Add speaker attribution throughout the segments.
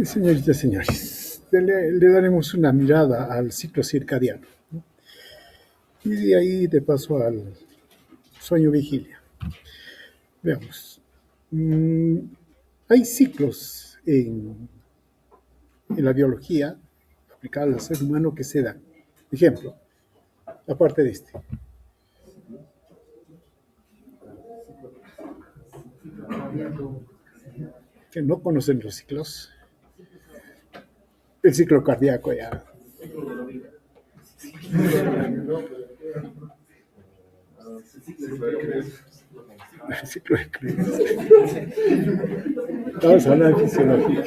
Speaker 1: Señoritas y señores, le daremos una mirada al ciclo circadiano, ¿no? Y de ahí de paso al sueño vigilia. Veamos. Hay ciclos en la biología aplicada al ser humano que se dan. Ejemplo, aparte de este. Que no conocen los ciclos. El ciclo cardíaco ya. El ciclo de Krebs. Vamos a hablar de fisiología.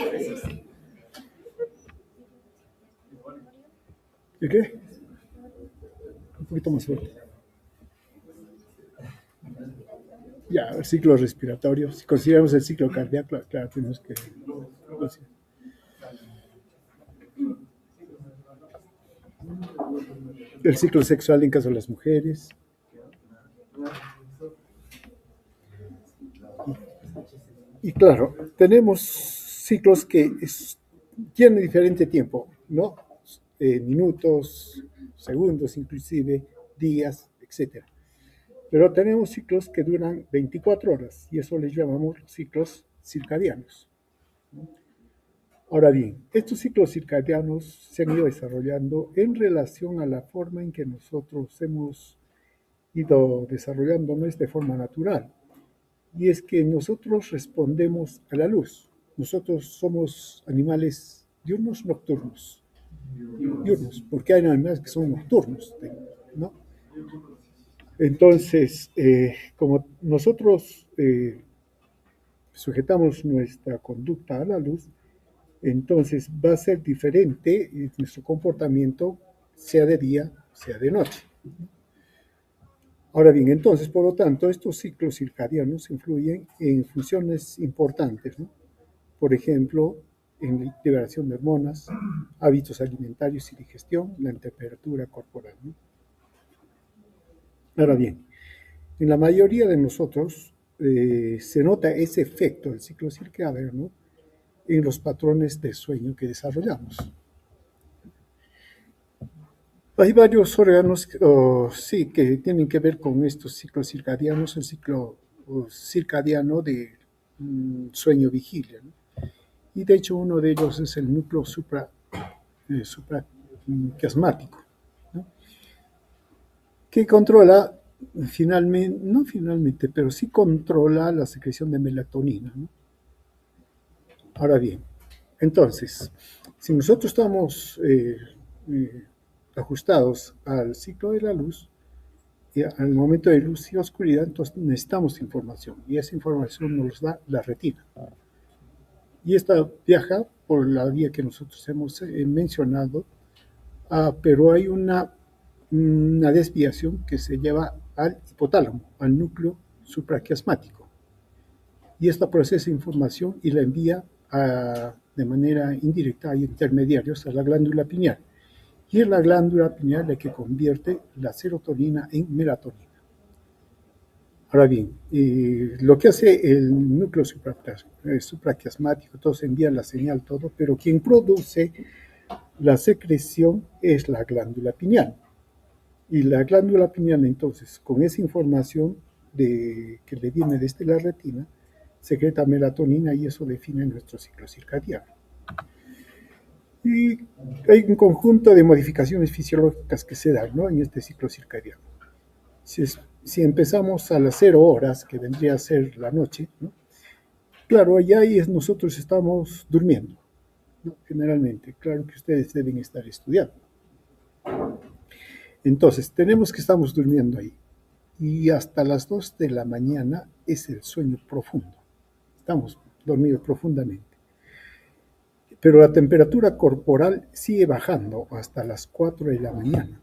Speaker 1: ¿Y qué? Un poquito más fuerte. Ya, el ciclo respiratorio. Si consideramos el ciclo cardíaco, claro, tenemos que considerar. El ciclo sexual en caso de las mujeres. Y claro, tenemos ciclos que tienen diferente tiempo, ¿no? Minutos, segundos, inclusive días, etc. Pero tenemos ciclos que duran 24 horas y eso les llamamos ciclos circadianos. Ahora bien, estos ciclos circadianos se han ido desarrollando en relación a la forma en que nosotros hemos ido desarrollándonos de forma natural. Y es que nosotros respondemos a la luz. Nosotros somos animales diurnos, nocturnos. Diurnos, porque hay animales que son nocturnos, ¿no? Entonces, como nosotros sujetamos nuestra conducta a la luz, entonces va a ser diferente nuestro comportamiento, sea de día, sea de noche. Ahora bien, entonces, por lo tanto, estos ciclos circadianos influyen en funciones importantes, ¿no? Por ejemplo, en la liberación de hormonas, hábitos alimentarios y digestión, la temperatura corporal, ¿no? Ahora bien, en la mayoría de nosotros se nota ese efecto del ciclo circadiano, ¿no?, en los patrones de sueño que desarrollamos. Hay varios órganos sí, que tienen que ver con estos ciclos circadianos, el ciclo circadiano de sueño vigilia, ¿no? Y de hecho uno de ellos es el núcleo supraquiasmático, ¿no?, que controla no finalmente, pero sí controla la secreción de melatonina, ¿no? Ahora bien, entonces, si nosotros estamos ajustados al ciclo de la luz, y al momento de luz y oscuridad, entonces necesitamos información, y esa información nos da la retina. Y esta viaja por la vía que nosotros hemos mencionado, pero hay una desviación que se lleva al hipotálamo, al núcleo supraquiasmático. Y esta procesa información y la envía de manera indirecta a intermediarios a la glándula pineal. Y es la glándula pineal la que convierte la serotonina en melatonina. Ahora bien, lo que hace el núcleo supraquiasmático, todo se envía la señal, todo, pero quien produce la secreción es la glándula pineal. Y la glándula pineal, entonces, con esa información que le viene desde la retina, secreta melatonina y eso define nuestro ciclo circadiano. Y hay un conjunto de modificaciones fisiológicas que se dan, ¿no?, en este ciclo circadiano. Si empezamos a las 0 horas, que vendría a ser la noche, ¿no?, claro, allá nosotros estamos durmiendo, ¿no?, generalmente. Claro que ustedes deben estar estudiando. Entonces, tenemos que estamos durmiendo ahí. Y hasta las 2 de la mañana es el sueño profundo. Estamos dormidos profundamente. pero la temperatura corporal sigue bajando hasta las 4 de la mañana,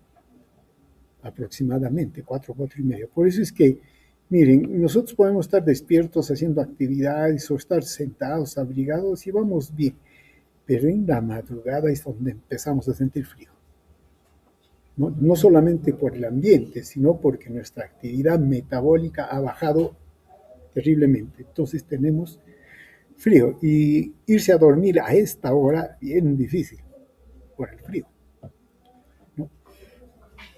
Speaker 1: aproximadamente, 4, 4 y media. Por eso es que, miren, nosotros podemos estar despiertos haciendo actividades o estar sentados, abrigados y vamos bien, pero en la madrugada es donde empezamos a sentir frío. No solamente por el ambiente, sino porque nuestra actividad metabólica ha bajado terriblemente. Entonces tenemos frío y irse a dormir a esta hora bien difícil por el frío, ¿no?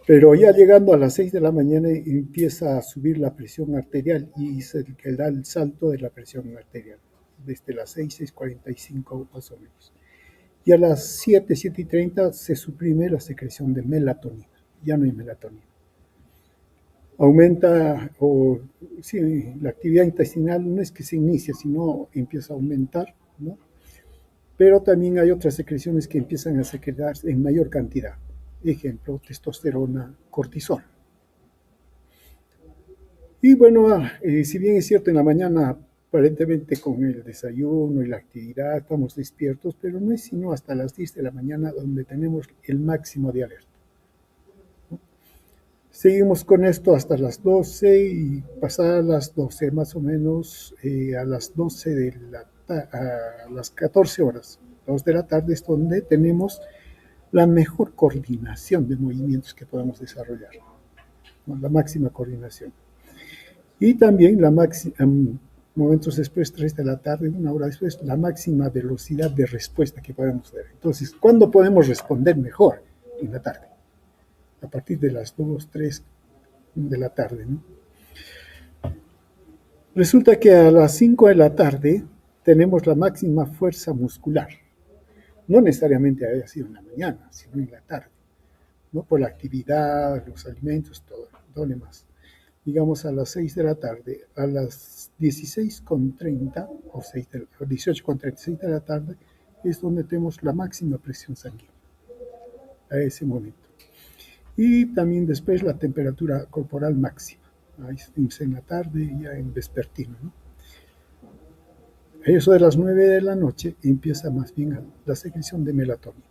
Speaker 1: Pero ya llegando a las 6 de la mañana empieza a subir la presión arterial y es el que da el salto de la presión arterial, desde las 6, 6:45 más o menos. Y a las 7, 7:30 se suprime la secreción de melatonina, ya no hay melatonina. Aumenta, o sí, la actividad intestinal no es que se inicie, sino empieza a aumentar, ¿no? Pero también hay otras secreciones que empiezan a secretarse en mayor cantidad. Ejemplo, testosterona, cortisol. Y bueno, si bien es cierto, en la mañana aparentemente con el desayuno y la actividad estamos despiertos, pero no es sino hasta las 10 de la mañana donde tenemos el máximo de alerta. Seguimos con esto hasta las 12 y pasadas las 12 más o menos, a las 12 a las 14 horas, 2 de la tarde es donde tenemos la mejor coordinación de movimientos que podemos desarrollar, ¿no? La máxima coordinación. Y también momentos después, 3 de la tarde, una hora después, la máxima velocidad de respuesta que podemos tener. Entonces, ¿cuándo podemos responder mejor? En la tarde, a partir de las 2, 3 de la tarde, ¿no? Resulta que a las 5 de la tarde tenemos la máxima fuerza muscular. No necesariamente haya sido en la mañana, sino en la tarde, ¿no? Por la actividad, los alimentos, todo lo demás. Digamos a las 6 de la tarde, a las 16:30 o 18:36 de la tarde es donde tenemos la máxima presión sanguínea a ese momento. Y también después la temperatura corporal máxima. Ahí estamos en la tarde y ya en vespertino, ¿no? A eso de las 9 de la noche empieza más bien la secreción de melatonina.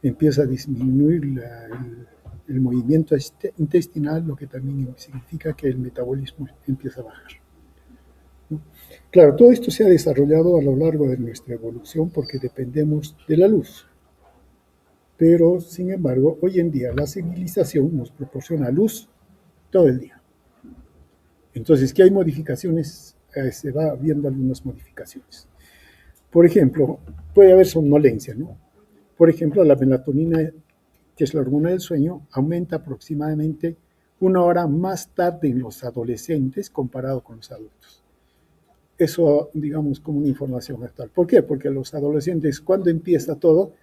Speaker 1: Empieza a disminuir el movimiento intestinal, lo que también significa que el metabolismo empieza a bajar, ¿no? Claro, todo esto se ha desarrollado a lo largo de nuestra evolución porque dependemos de la luz. Pero, sin embargo, hoy en día la civilización nos proporciona luz todo el día. Entonces, ¿qué hay modificaciones? Se va viendo algunas modificaciones. Por ejemplo, puede haber somnolencia, ¿no? Por ejemplo, la melatonina, que es la hormona del sueño, aumenta aproximadamente 1 hora más tarde en los adolescentes comparado con los adultos. Eso, digamos, como una información actual. ¿Por qué? Porque los adolescentes, ¿cuándo empieza todo?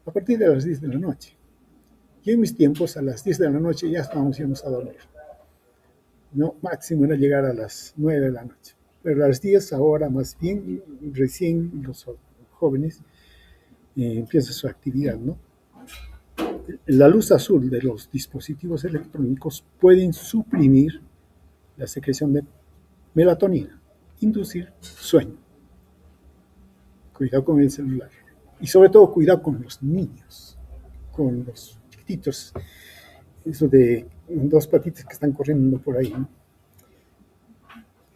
Speaker 1: A partir de las 10 de la noche. Y en mis tiempos, a las 10 de la noche ya estábamos yendo a dormir. No, máximo era llegar a las 9 de la noche. Pero a las 10 ahora, más bien, recién los jóvenes empiezan su actividad, ¿no? La luz azul de los dispositivos electrónicos pueden suprimir la secreción de melatonina, inducir sueño. Cuidado con el celular. Y sobre todo, cuidado con los niños, con los chiquititos, eso de 2 patitas que están corriendo por ahí, ¿no?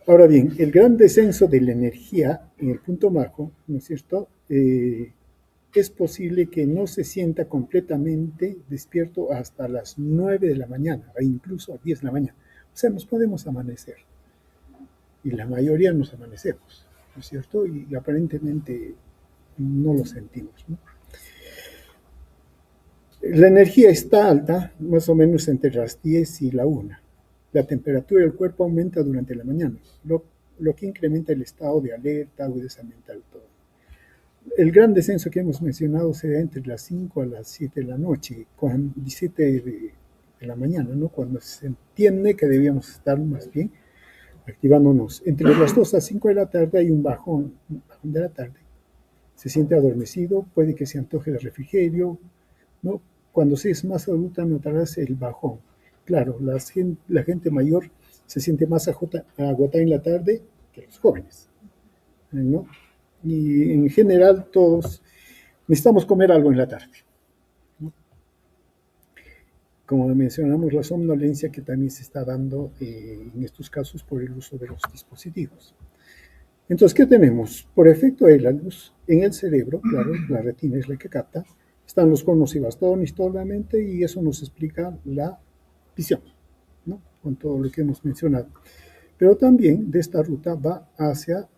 Speaker 1: Ahora bien, el gran descenso de la energía en el punto bajo, ¿no es cierto? Es posible que no se sienta completamente despierto hasta las 9 de la mañana, o incluso a 10 de la mañana. O sea, nos podemos amanecer. Y la mayoría nos amanecemos, ¿no es cierto? Y aparentemente no lo sentimos, ¿no? La energía está alta, más o menos entre las 10 y la 1. La temperatura del cuerpo aumenta durante la mañana, lo que incrementa el estado de alerta, agudeza mental, todo. El gran descenso que hemos mencionado se da entre las 5 a las 7 de la noche, con 17 de la mañana, ¿no? Cuando se entiende que debíamos estar más bien activándonos. Entre las 2 a 5 de la tarde hay un bajón de la tarde. Se siente adormecido, puede que se antoje de refrigerio, ¿no? Cuando se es más adulta notarás el bajón. Claro, la gente mayor se siente más agotada en la tarde que los jóvenes, ¿no? Y en general todos necesitamos comer algo en la tarde, ¿no? Como mencionamos, la somnolencia que también se está dando en estos casos por el uso de los dispositivos. Entonces, ¿qué tenemos? Por efecto de la luz en el cerebro, claro, la retina es la que capta, están los conos y bastones solamente, y eso nos explica la visión, ¿no? Con todo lo que hemos mencionado. Pero también de esta ruta va hacia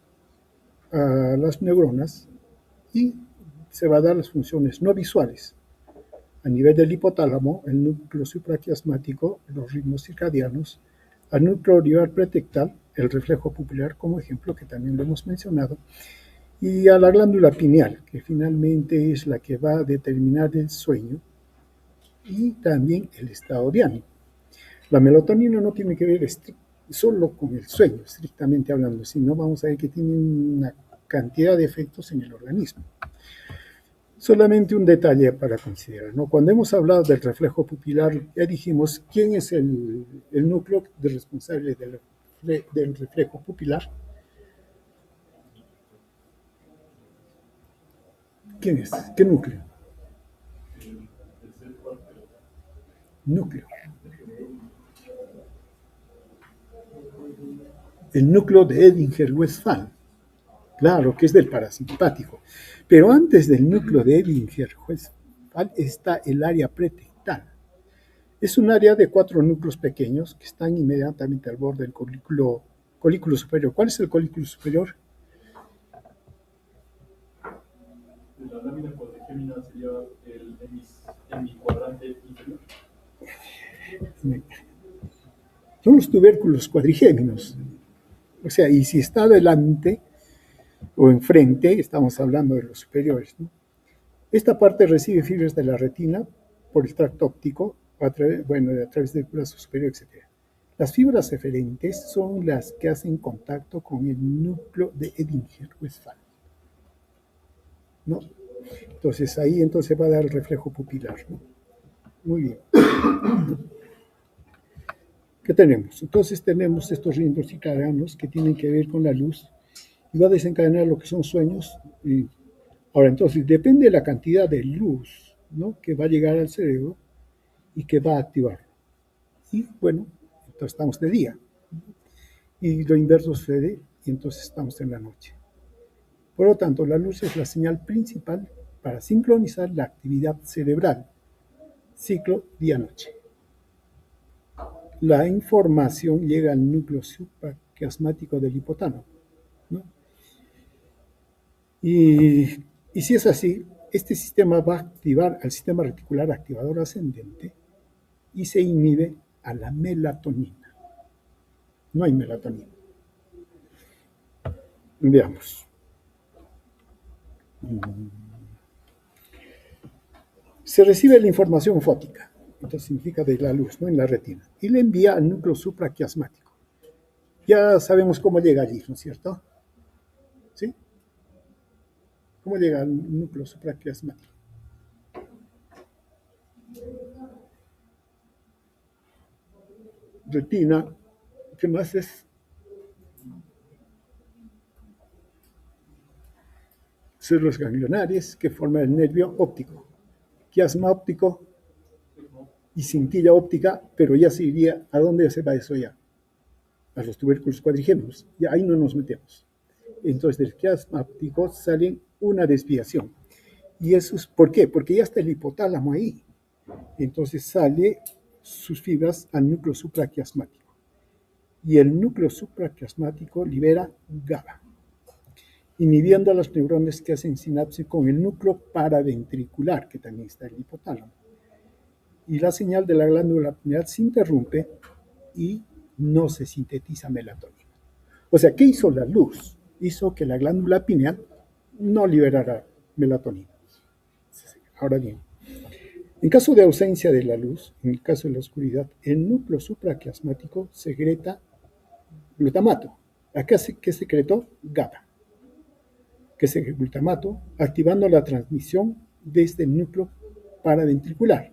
Speaker 1: las neuronas y se va a dar las funciones no visuales. A nivel del hipotálamo, el núcleo supraquiasmático, los ritmos circadianos, al núcleo olivar pretectal, el reflejo pupilar como ejemplo, que también lo hemos mencionado, y a la glándula pineal, que finalmente es la que va a determinar el sueño y también el estado de ánimo. La melatonina no tiene que ver solo con el sueño, estrictamente hablando, sino vamos a ver que tiene una cantidad de efectos en el organismo. Solamente un detalle para considerar, ¿no? Cuando hemos hablado del reflejo pupilar, ya dijimos quién es el núcleo responsable del reflejo pupilar. ¿Quién es? ¿Qué núcleo? Núcleo. El núcleo de Edinger-Westphal. Claro, que es del parasimpático. Pero antes del núcleo de Edinger-Westphal está el área pretectal. Es un área de 4 núcleos pequeños que están inmediatamente al borde del colículo superior. ¿Cuál es el colículo superior?
Speaker 2: La lámina cuadrigémina sería el hemicuadrante inferior.
Speaker 1: Son los tubérculos cuadrigéminos. O sea, y si está adelante o enfrente, estamos hablando de los superiores, ¿no? Esta parte recibe fibras de la retina por el tracto óptico, a través del brazo superior, etc. Las fibras eferentes son las que hacen contacto con el núcleo de Edinger-Westphal, ¿no? Entonces ahí va a dar el reflejo pupilar, ¿no? Muy bien. ¿Qué tenemos? Entonces tenemos estos ritmos circadianos que tienen que ver con la luz y va a desencadenar lo que son sueños. Ahora, entonces, depende de la cantidad de luz, ¿no?, que va a llegar al cerebro y que va a activarlo. Y bueno, entonces estamos de día. Y lo inverso sucede y entonces estamos en la noche. Por lo tanto, la luz es la señal principal para sincronizar la actividad cerebral, ciclo día-noche. La información llega al núcleo supraquiasmático del hipotálamo, ¿no? Y si es así, este sistema va a activar al sistema reticular activador ascendente y se inhibe a la melatonina. No hay melatonina. Veamos. Se recibe la información fótica, entonces significa de la luz, ¿no?, en la retina, y le envía al núcleo supraquiasmático. Ya sabemos cómo llega allí, ¿no es cierto? ¿Sí? ¿Cómo llega al núcleo supraquiasmático? Retina, ¿qué más es? Células ganglionares que forman el nervio óptico, quiasma óptico y cintilla óptica, pero ya se iría, ¿a dónde se va eso ya? A los tubérculos cuadrigéminos, y ahí no nos metemos. Entonces del quiasma óptico sale una desviación. ¿Y eso es por qué? Porque ya está el hipotálamo ahí. Entonces sale sus fibras al núcleo supraquiasmático. Y el núcleo supraquiasmático libera GABA, inhibiendo a las neuronas que hacen sinapsis con el núcleo paraventricular, que también está en el hipotálamo. Y la señal de la glándula pineal se interrumpe y no se sintetiza melatonina. O sea, ¿qué hizo la luz? Hizo que la glándula pineal no liberara melatonina. Ahora bien, en caso de ausencia de la luz, en el caso de la oscuridad, el núcleo supraquiasmático secreta glutamato. ¿Acá qué secretó? GABA, que es el glutamato, activando la transmisión desde el núcleo paraventricular,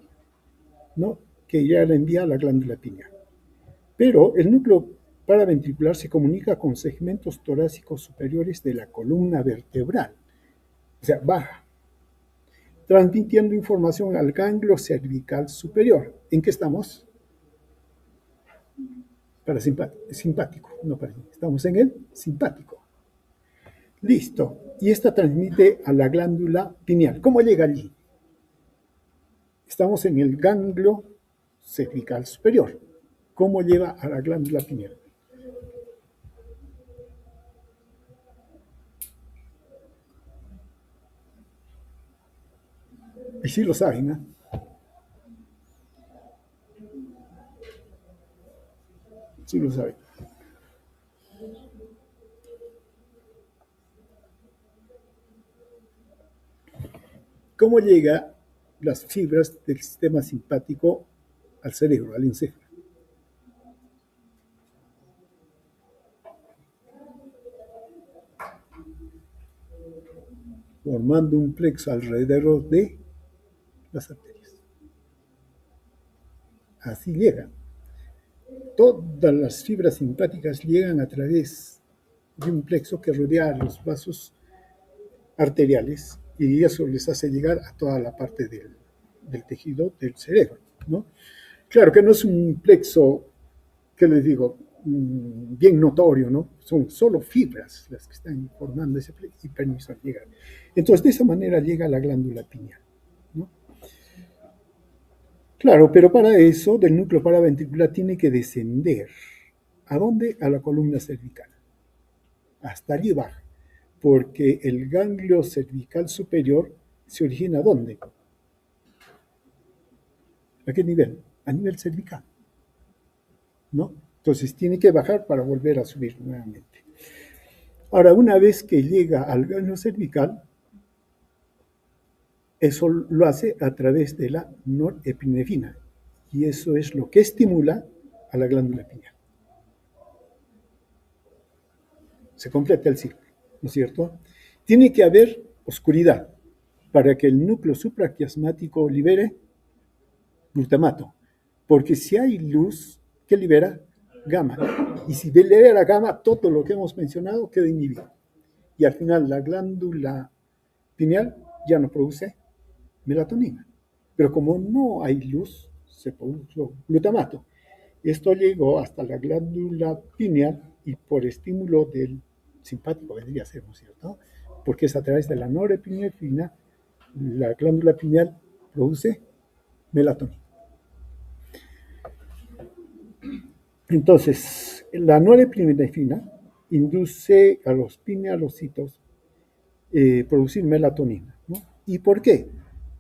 Speaker 1: ¿no?, que ya la envía a la glándula pineal. Pero el núcleo paraventricular se comunica con segmentos torácicos superiores de la columna vertebral, o sea, baja, transmitiendo información al ganglio cervical superior. ¿En qué estamos? Simpático, no estamos en el simpático. Listo. Y esta transmite a la glándula pineal. ¿Cómo llega allí? Estamos en el ganglio cervical superior. ¿Cómo lleva a la glándula pineal? Y sí lo saben, ¿no? Sí lo saben. ¿Cómo llega las fibras del sistema simpático al cerebro, al encéfalo? Formando un plexo alrededor de las arterias. Así llegan. Todas las fibras simpáticas llegan a través de un plexo que rodea los vasos arteriales y eso les hace llegar a toda la parte del tejido del cerebro, ¿no? Claro que no es un plexo, que les digo, bien notorio, ¿no? Son solo fibras las que están formando ese plexo y permiso a llegar. Entonces, de esa manera llega a la glándula pineal, ¿no? Claro, pero para eso, del núcleo paraventricular tiene que descender. ¿A dónde? A la columna cervical. Hasta allí baja, porque el ganglio cervical superior se origina ¿dónde? ¿A qué nivel? A nivel cervical, ¿no? Entonces tiene que bajar para volver a subir nuevamente. Ahora, una vez que llega al ganglio cervical, eso lo hace a través de la norepinefrina, y eso es lo que estimula a la glándula pineal. Se completa el ciclo, ¿no es cierto? Tiene que haber oscuridad para que el núcleo supraquiasmático libere glutamato, porque si hay luz, ¿qué libera? Gamma. Y si libera gamma, todo lo que hemos mencionado queda inhibido. Y al final la glándula pineal ya no produce melatonina. Pero como no hay luz, se produce glutamato. Esto llegó hasta la glándula pineal y por estímulo del simpático vendría a ser, ¿no es cierto? Porque es a través de la norepinefrina, la glándula pineal produce melatonina. Entonces, la norepinefrina induce a los pinealocitos producir melatonina, ¿no? ¿Y por qué?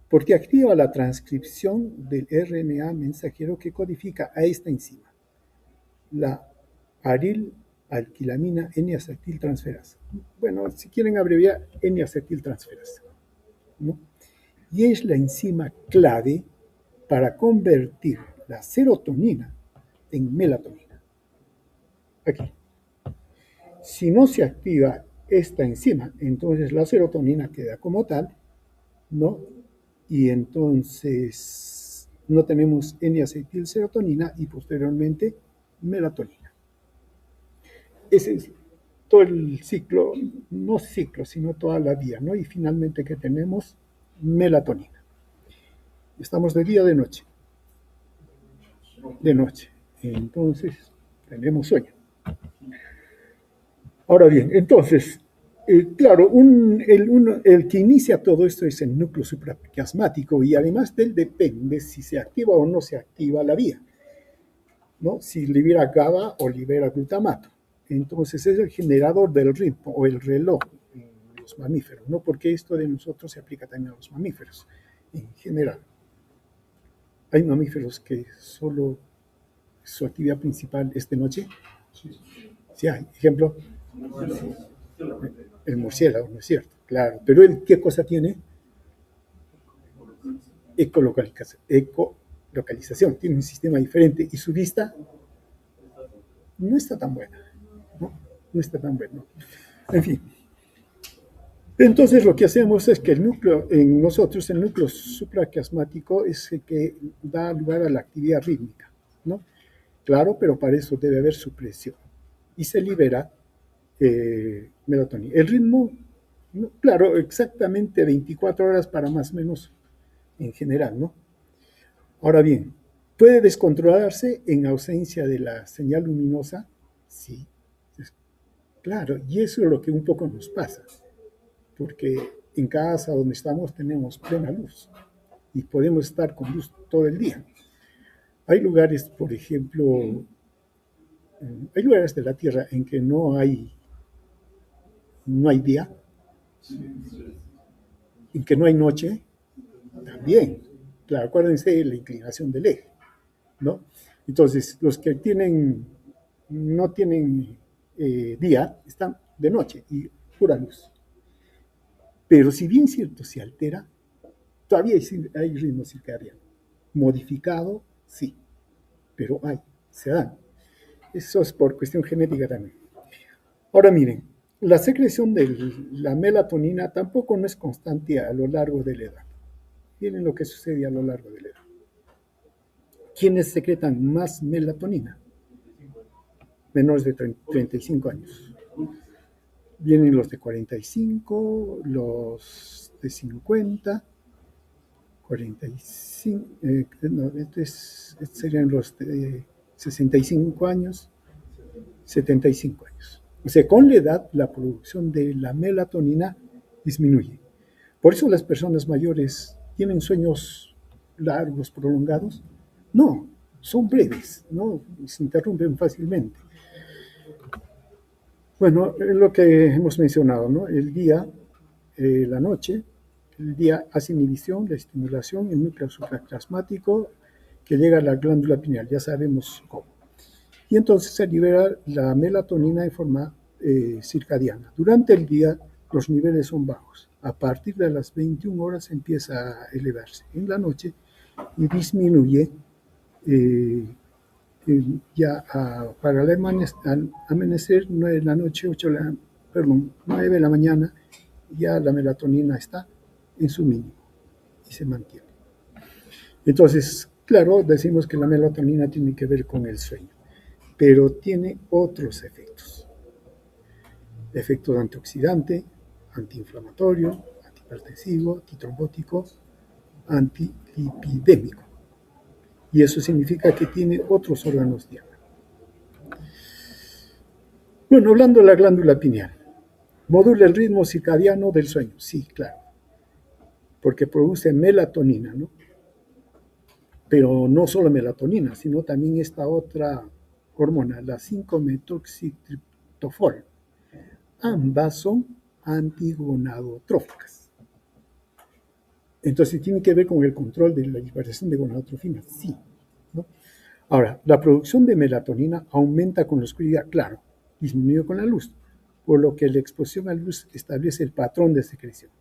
Speaker 1: Porque activa la transcripción del RNA mensajero que codifica a esta enzima, la aril-alquilamina N-acetiltransferasa. Bueno, si quieren abreviar, N-acetiltransferasa, ¿no? Y es la enzima clave para convertir la serotonina en melatonina. Aquí. Si no se activa esta enzima, entonces la serotonina queda como tal, ¿no? Y entonces no tenemos N-acetilserotonina y posteriormente melatonina. Ese es todo el ciclo, no ciclo, sino toda la vía, ¿no? Y finalmente, ¿qué tenemos? Melatonina. Estamos de día o de noche. De noche. Entonces, tenemos sueño. Ahora bien, entonces, claro, el que inicia todo esto es el núcleo supraquiasmático y además de él depende si se activa o no se activa la vía, ¿no? Si libera GABA o libera glutamato. Entonces es el generador del ritmo o el reloj en los mamíferos, ¿no? Porque esto de nosotros se aplica también a los mamíferos en general. Hay mamíferos que solo su actividad principal es de noche. Sí hay. Ejemplo, el murciélago, ¿no es cierto? Claro. Pero él, ¿qué cosa tiene? Ecolocalización. Tiene un sistema diferente y su vista no está tan buena. No está tan buena. En fin. Entonces lo que hacemos es que el núcleo, en nosotros, el núcleo supraquiasmático es el que da lugar a la actividad rítmica, ¿no? Claro, pero para eso debe haber supresión. y se libera melatonina. El ritmo, ¿no? Claro, exactamente 24 horas para más o menos en general, ¿no? Ahora bien, ¿puede descontrolarse en ausencia de la señal luminosa? Sí, claro, y eso es lo que un poco nos pasa, porque en casa donde estamos tenemos plena luz y podemos estar con luz todo el día. Hay lugares, por ejemplo, hay lugares de la Tierra en que no hay día, en que no hay noche, también. Claro, acuérdense de la inclinación del eje, ¿no? Entonces, los que no tienen día, están de noche y pura luz. Pero si bien cierto se altera, todavía hay ritmo circadiano. Modificado, sí, pero se dan. Eso es por cuestión genética también. Ahora miren, la secreción de la melatonina tampoco no es constante a lo largo de la edad. Miren lo que sucede a lo largo de la edad. ¿Quiénes secretan más melatonina? Menores de 35 años. Vienen los de 45, los de 50, 45, no, estos serían los de 65 años, 75 años. O sea, con la edad la producción de la melatonina disminuye. Por eso las personas mayores tienen sueños largos, prolongados. No, son breves, ¿no? Se interrumpen fácilmente. Bueno, lo que hemos mencionado, ¿no? El día, la noche, el día hace inhibición, la estimulación, el núcleo supraclasmático que llega a la glándula pineal, ya sabemos cómo. Y entonces se libera la melatonina en forma circadiana. Durante el día los niveles son bajos. A partir de las 21 horas empieza a elevarse en la noche y disminuye ya para el amanecer, 9 de la noche, 9 de la mañana, ya la melatonina está en su mínimo y se mantiene. Entonces, claro, decimos que la melatonina tiene que ver con el sueño, pero tiene otros efectos. Efectos antioxidante, antiinflamatorio, antihipertensivo, antitrombótico, antilipidémico. Y eso significa que tiene otros órganos diana. Bueno, hablando de la glándula pineal, modula el ritmo circadiano del sueño. Sí, claro, porque produce melatonina, ¿no? Pero no solo melatonina, sino también esta otra hormona, la 5-metoxitriptofol. Ambas son antigonadotróficas. Entonces, ¿tiene que ver con el control de la liberación de gonadotrofinas? Sí, ¿no? Ahora, la producción de melatonina aumenta con la oscuridad, claro, disminuye con la luz, por lo que la exposición a luz establece el patrón de secreción.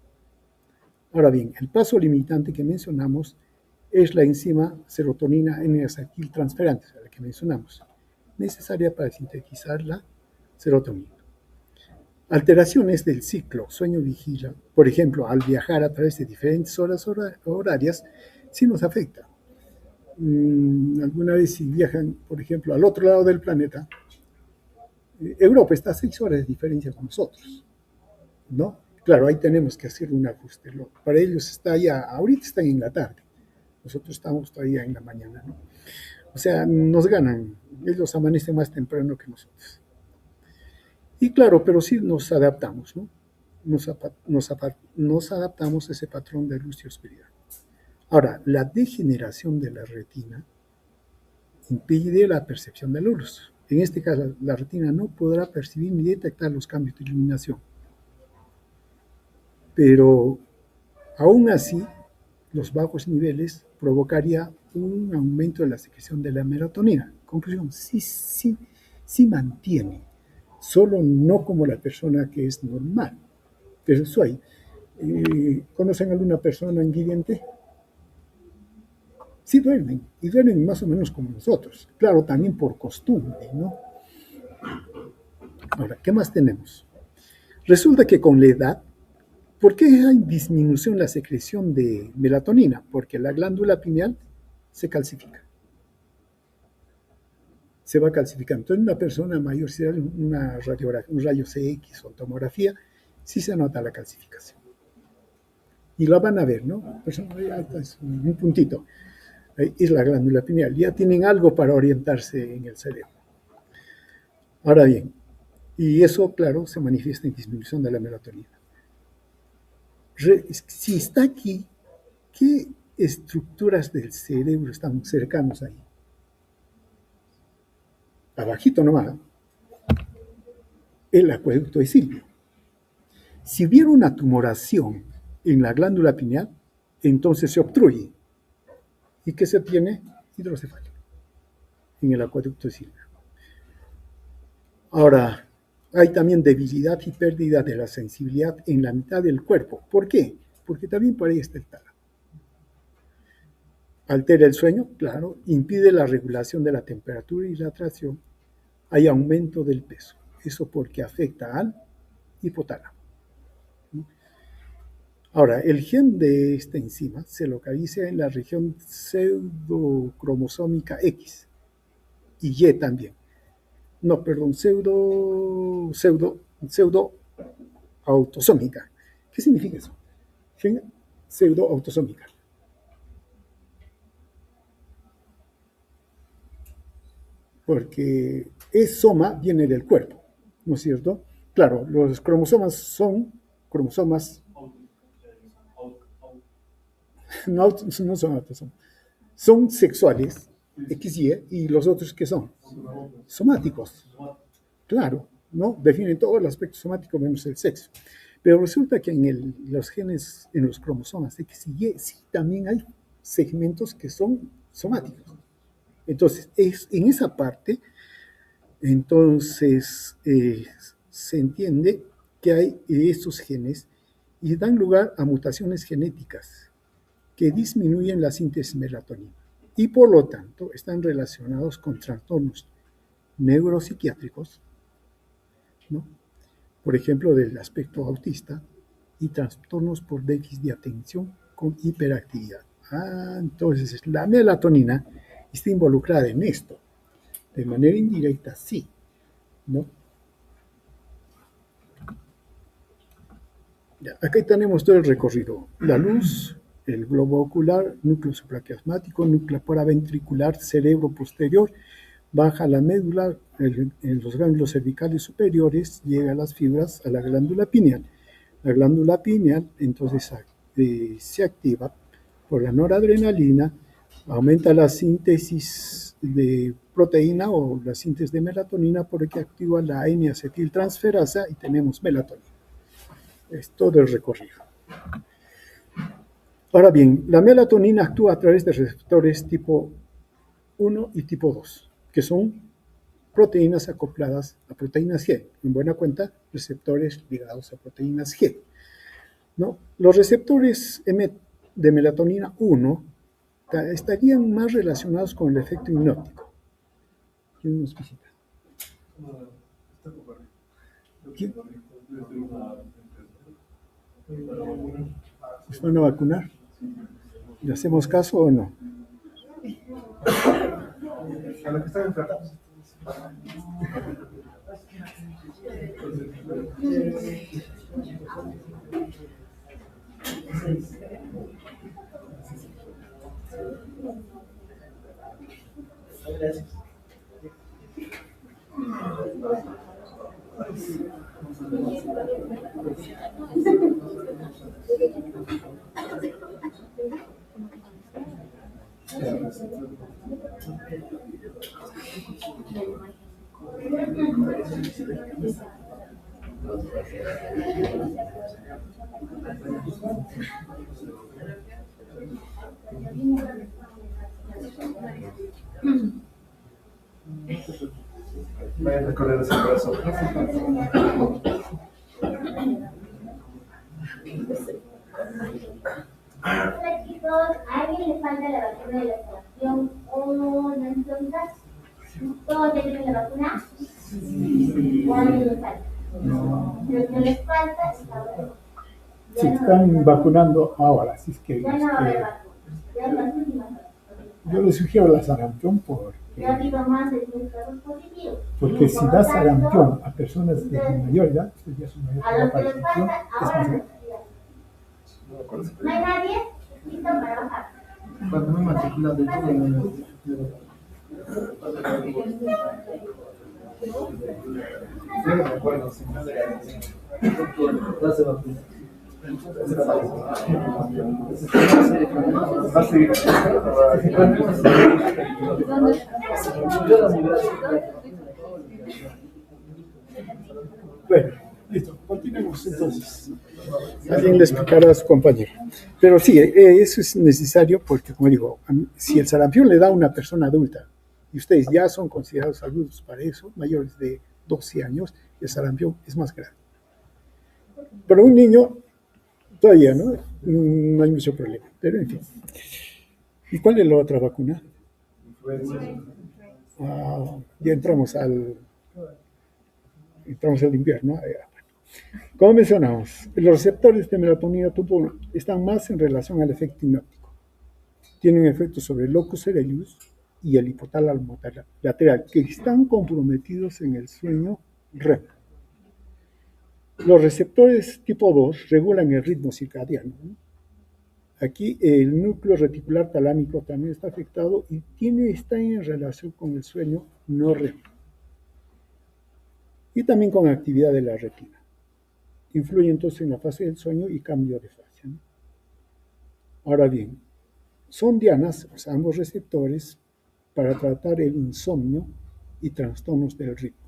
Speaker 1: Ahora bien, el paso limitante que mencionamos es la enzima serotonina N-acetiltransferasa, la que mencionamos, necesaria para sintetizar la serotonina. Alteraciones del ciclo sueño-vigilia, por ejemplo, al viajar a través de diferentes horas horarias, sí nos afecta. Alguna vez si viajan, por ejemplo, al otro lado del planeta, Europa está a 6 horas de diferencia con nosotros, ¿no? Claro, ahí tenemos que hacer un ajuste. Para ellos ahorita están en la tarde, nosotros estamos todavía en la mañana, ¿no? O sea, nos ganan, ellos amanecen más temprano que nosotros. Y claro, pero sí nos adaptamos, ¿no? Nos adaptamos a ese patrón de luz y oscuridad. Ahora, la degeneración de la retina impide la percepción de la luz. En este caso, la retina no podrá percibir ni detectar los cambios de iluminación. Pero, aún así, los bajos niveles provocaría un aumento de la secreción de la melatonina. Conclusión, sí mantiene, solo no como la persona que es normal. Pero eso hay. ¿Conocen alguna persona invidente? Sí duermen, y duermen más o menos como nosotros. Claro, también por costumbre, ¿no? Ahora, ¿qué más tenemos? Resulta que con la edad, ¿por qué hay disminución en la secreción de melatonina? Porque la glándula pineal se calcifica. se va calcificando. Entonces, una persona mayor, si da una radiografía, un rayo X o tomografía, sí se nota la calcificación. Y la van a ver, ¿no? Persona alta es un puntito. Ahí es la glándula pineal. Ya tienen algo para orientarse en el cerebro. Ahora bien, y eso, claro, se manifiesta en disminución de la melatonina. Si está aquí, ¿qué estructuras del cerebro están cercanos ahí? Abajito nomás, el acueducto de Silvio. Si hubiera una tumoración en la glándula pineal, entonces se obstruye. ¿Y qué se obtiene? Hidrocefalia en el acueducto de Silvio. Ahora, hay también debilidad y pérdida de la sensibilidad en la mitad del cuerpo. ¿Por qué? Porque también por ahí está el tálamo. Altera el sueño, claro, impide la regulación de la temperatura y la tracción. Hay aumento del peso. Eso porque afecta al hipotálamo. Ahora, el gen de esta enzima se localiza en la región pseudocromosómica X y Y también. No, perdón, pseudoautosómica. ¿Qué significa eso? Gen pseudoautosómica. Porque soma viene del cuerpo, ¿no es cierto? Claro, los cromosomas son cromosomas, no son autosomas, son sexuales, XY, y los otros que son somáticos. Claro, ¿no? Definen todo el aspecto somático menos el sexo. Pero resulta que en los genes, en los cromosomas X y Y, sí también hay segmentos que son somáticos. Entonces, en esa parte, entonces se entiende que hay estos genes y dan lugar a mutaciones genéticas que disminuyen la síntesis de melatonina y por lo tanto están relacionados con trastornos neuropsiquiátricos, ¿no? Por ejemplo, del aspecto autista y trastornos por déficit de atención con hiperactividad. Entonces la melatonina está involucrada en esto. De manera indirecta, sí, ¿no? Ya, aquí tenemos todo el recorrido. La luz, el globo ocular, núcleo supraquiasmático, núcleo paraventricular, cerebro posterior, baja a la médula, en los ganglios cervicales superiores, llega a las fibras, a la glándula pineal. La glándula pineal entonces se activa por la noradrenalina, aumenta la síntesis de proteína o la síntesis de melatonina porque activa la N-acetiltransferasa y tenemos melatonina. Es todo el recorrido. Ahora bien, la melatonina actúa a través de receptores tipo 1 y tipo 2, que son proteínas acopladas a proteínas G. En buena cuenta, receptores ligados a proteínas G, ¿no? Los receptores de melatonina 1 estarían más relacionados con el efecto hipnótico. ¿Quién nos visita? ¿Quién? ¿Nos van a vacunar? ¿Le hacemos caso o no? A los que están enfermos. Gracias. Vayan a recorrer ese corazón.
Speaker 3: Hola chicos, ¿a alguien le falta la vacuna de la sarampión o no entonces? ¿Todos ya tienen la vacuna? ¿O a alguien le falta? Pero que les falta está bueno.
Speaker 1: Sí, están vacunando ahora, así es que...
Speaker 3: Ya no va a haber vacunas, ya es las últimas horas.
Speaker 1: Yo le sugiero la sarampión
Speaker 3: Yo digo más el casos positivos.
Speaker 1: porque si da sarampión a personas de mayor edad, pues ya su mayor
Speaker 3: A lo que les
Speaker 1: participación
Speaker 3: pasa,
Speaker 1: es más
Speaker 3: ahora
Speaker 1: grande.
Speaker 3: no hay nadie listo para bajar.
Speaker 4: Cuando me matriculé de todo, yo no me acuerdo si no ya se va.
Speaker 1: Bueno, listo, continuemos entonces. Alguien le explicará a su compañero. Pero sí, eso es necesario porque, como digo, si el sarampión le da a una persona adulta y ustedes ya son considerados adultos para eso, mayores de 12 años, el sarampión es más grave. Pero un niño, todavía no hay mucho problema. Pero en fin. ¿Y cuál es la otra vacuna? Ya entramos al invierno. Como mencionamos, los receptores de melatonina tipo 1 están más en relación al efecto hipnótico. Tienen efectos sobre el locus coeruleus y el hipotálamo lateral, que están comprometidos en el sueño REM. Los receptores tipo 2 regulan el ritmo circadiano. Aquí el núcleo reticular talámico también está afectado y está en relación con el sueño no REM. Y también con actividad de la retina. Influye entonces en la fase del sueño y cambio de fase. Ahora bien, son dianas, o sea, ambos receptores, para tratar el insomnio y trastornos del ritmo.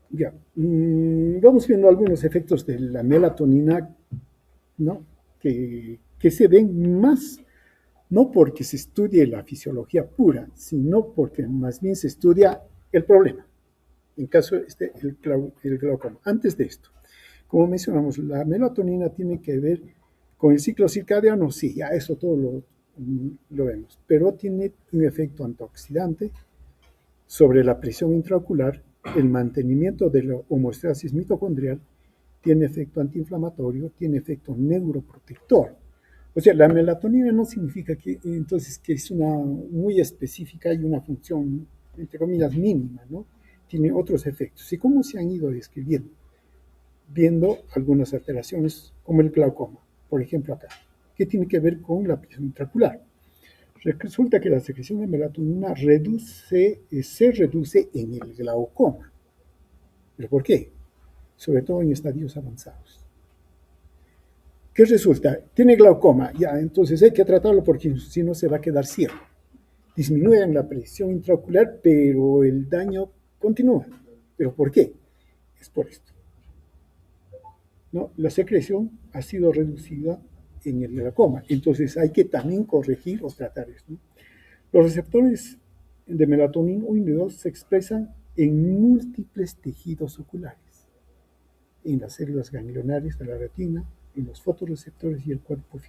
Speaker 1: Ya, vamos viendo algunos efectos de la melatonina, ¿no? que se ven más, no porque se estudie la fisiología pura, sino porque más bien se estudia el problema. En caso el glaucoma. Antes de esto, como mencionamos, la melatonina tiene que ver con el ciclo circadiano, sí, ya eso todo lo vemos, pero tiene un efecto antioxidante sobre la presión intraocular, el mantenimiento de la homeostasis mitocondrial, tiene efecto antiinflamatorio, tiene efecto neuroprotector. O sea, la melatonina no significa que entonces que es una muy específica y una función, entre comillas, mínima, ¿no? Tiene otros efectos. ¿Y cómo se han ido describiendo? Viendo algunas alteraciones como el glaucoma, por ejemplo acá, que tiene que ver con la presión intraocular. Resulta que la secreción de melatonina se reduce en el glaucoma. ¿Pero por qué? Sobre todo en estadios avanzados. ¿Qué resulta? Tiene glaucoma, ya, entonces hay que tratarlo porque si no se va a quedar ciego. Disminuyen la presión intraocular, pero el daño continúa. ¿Pero por qué? Es por esto. ¿No? La secreción ha sido reducida en el glaucoma, entonces hay que también corregir o tratar esto. Los receptores de melatonina 1 y 2 se expresan en múltiples tejidos oculares, en las células ganglionares de la retina, en los fotorreceptores y el cuerpo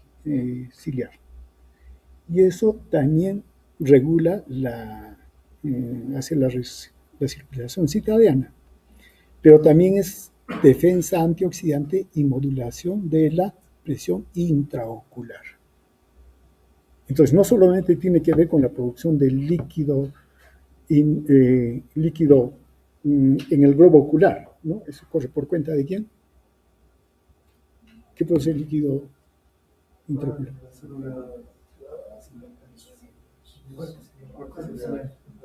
Speaker 1: ciliar. Y eso también regula hace la circulación circadiana, pero también es defensa antioxidante y modulación de la presión intraocular. Entonces, no solamente tiene que ver con la producción de líquido en el globo ocular, ¿no? Eso corre por cuenta de ¿quién? ¿Qué produce el líquido intraocular?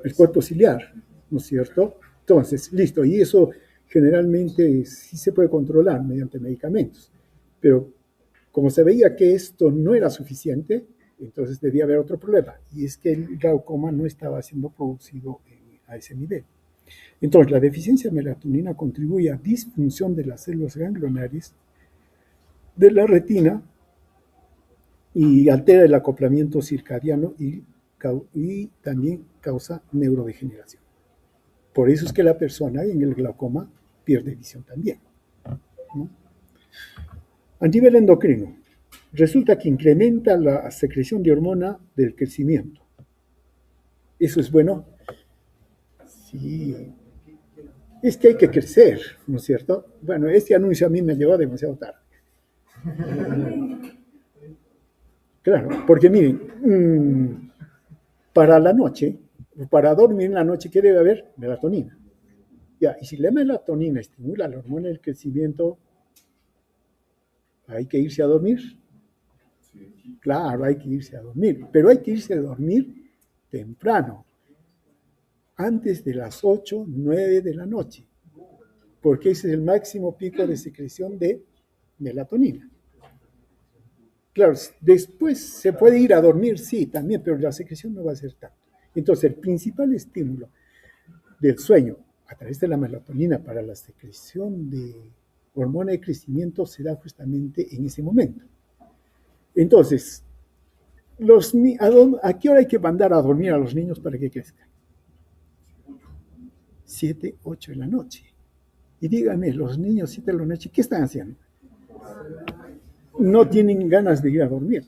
Speaker 1: El cuerpo ciliar, ¿no es cierto? Entonces, listo, y eso generalmente sí se puede controlar mediante medicamentos, pero como se veía que esto no era suficiente, entonces debía haber otro problema, y es que el glaucoma no estaba siendo producido a ese nivel. Entonces, la deficiencia de melatonina contribuye a disfunción de las células ganglionares de la retina y altera el acoplamiento circadiano y también causa neurodegeneración. Por eso es que la persona en el glaucoma pierde visión también, ¿no? A nivel endocrino, resulta que incrementa la secreción de hormona del crecimiento. ¿Eso es bueno? Sí. Es que hay que crecer, ¿no es cierto? Bueno, este anuncio a mí me llegó demasiado tarde. Claro, porque miren, para la noche, para dormir en la noche, ¿qué debe haber? Melatonina. Ya, y si la melatonina estimula la hormona del crecimiento, hay que irse a dormir. Claro, hay que irse a dormir, pero hay que irse a dormir temprano, antes de las 8, 9 de la noche, porque ese es el máximo pico de secreción de melatonina. Claro, después se puede ir a dormir, sí, también, pero la secreción no va a ser tanto. Entonces, el principal estímulo del sueño a través de la melatonina para la secreción de hormona de crecimiento se da justamente en ese momento. Entonces, ¿a qué hora hay que mandar a dormir a los niños para que crezcan? 7, 8 de la noche. Y díganme, los niños 7 de la noche, ¿qué están haciendo? No tienen ganas de ir a dormir.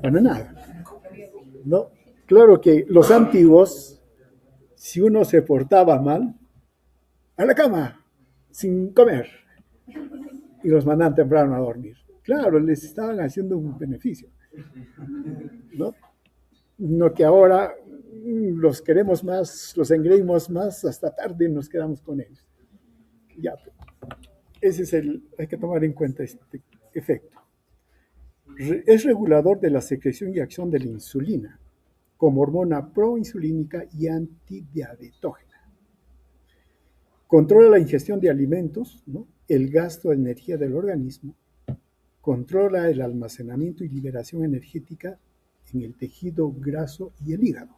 Speaker 1: Para nada. No. Claro que los antiguos, si uno se portaba mal, a la cama, sin comer, y los mandaban temprano a dormir. Claro, les estaban haciendo un beneficio. ¿No? No que ahora los queremos más, los engreímos más, hasta tarde nos quedamos con ellos. Ya, ese es hay que tomar en cuenta este efecto. Es regulador de la secreción y acción de la insulina, como hormona proinsulínica y antidiabetógena. Controla la ingestión de alimentos, ¿no? El gasto de energía del organismo, controla el almacenamiento y liberación energética en el tejido graso y el hígado.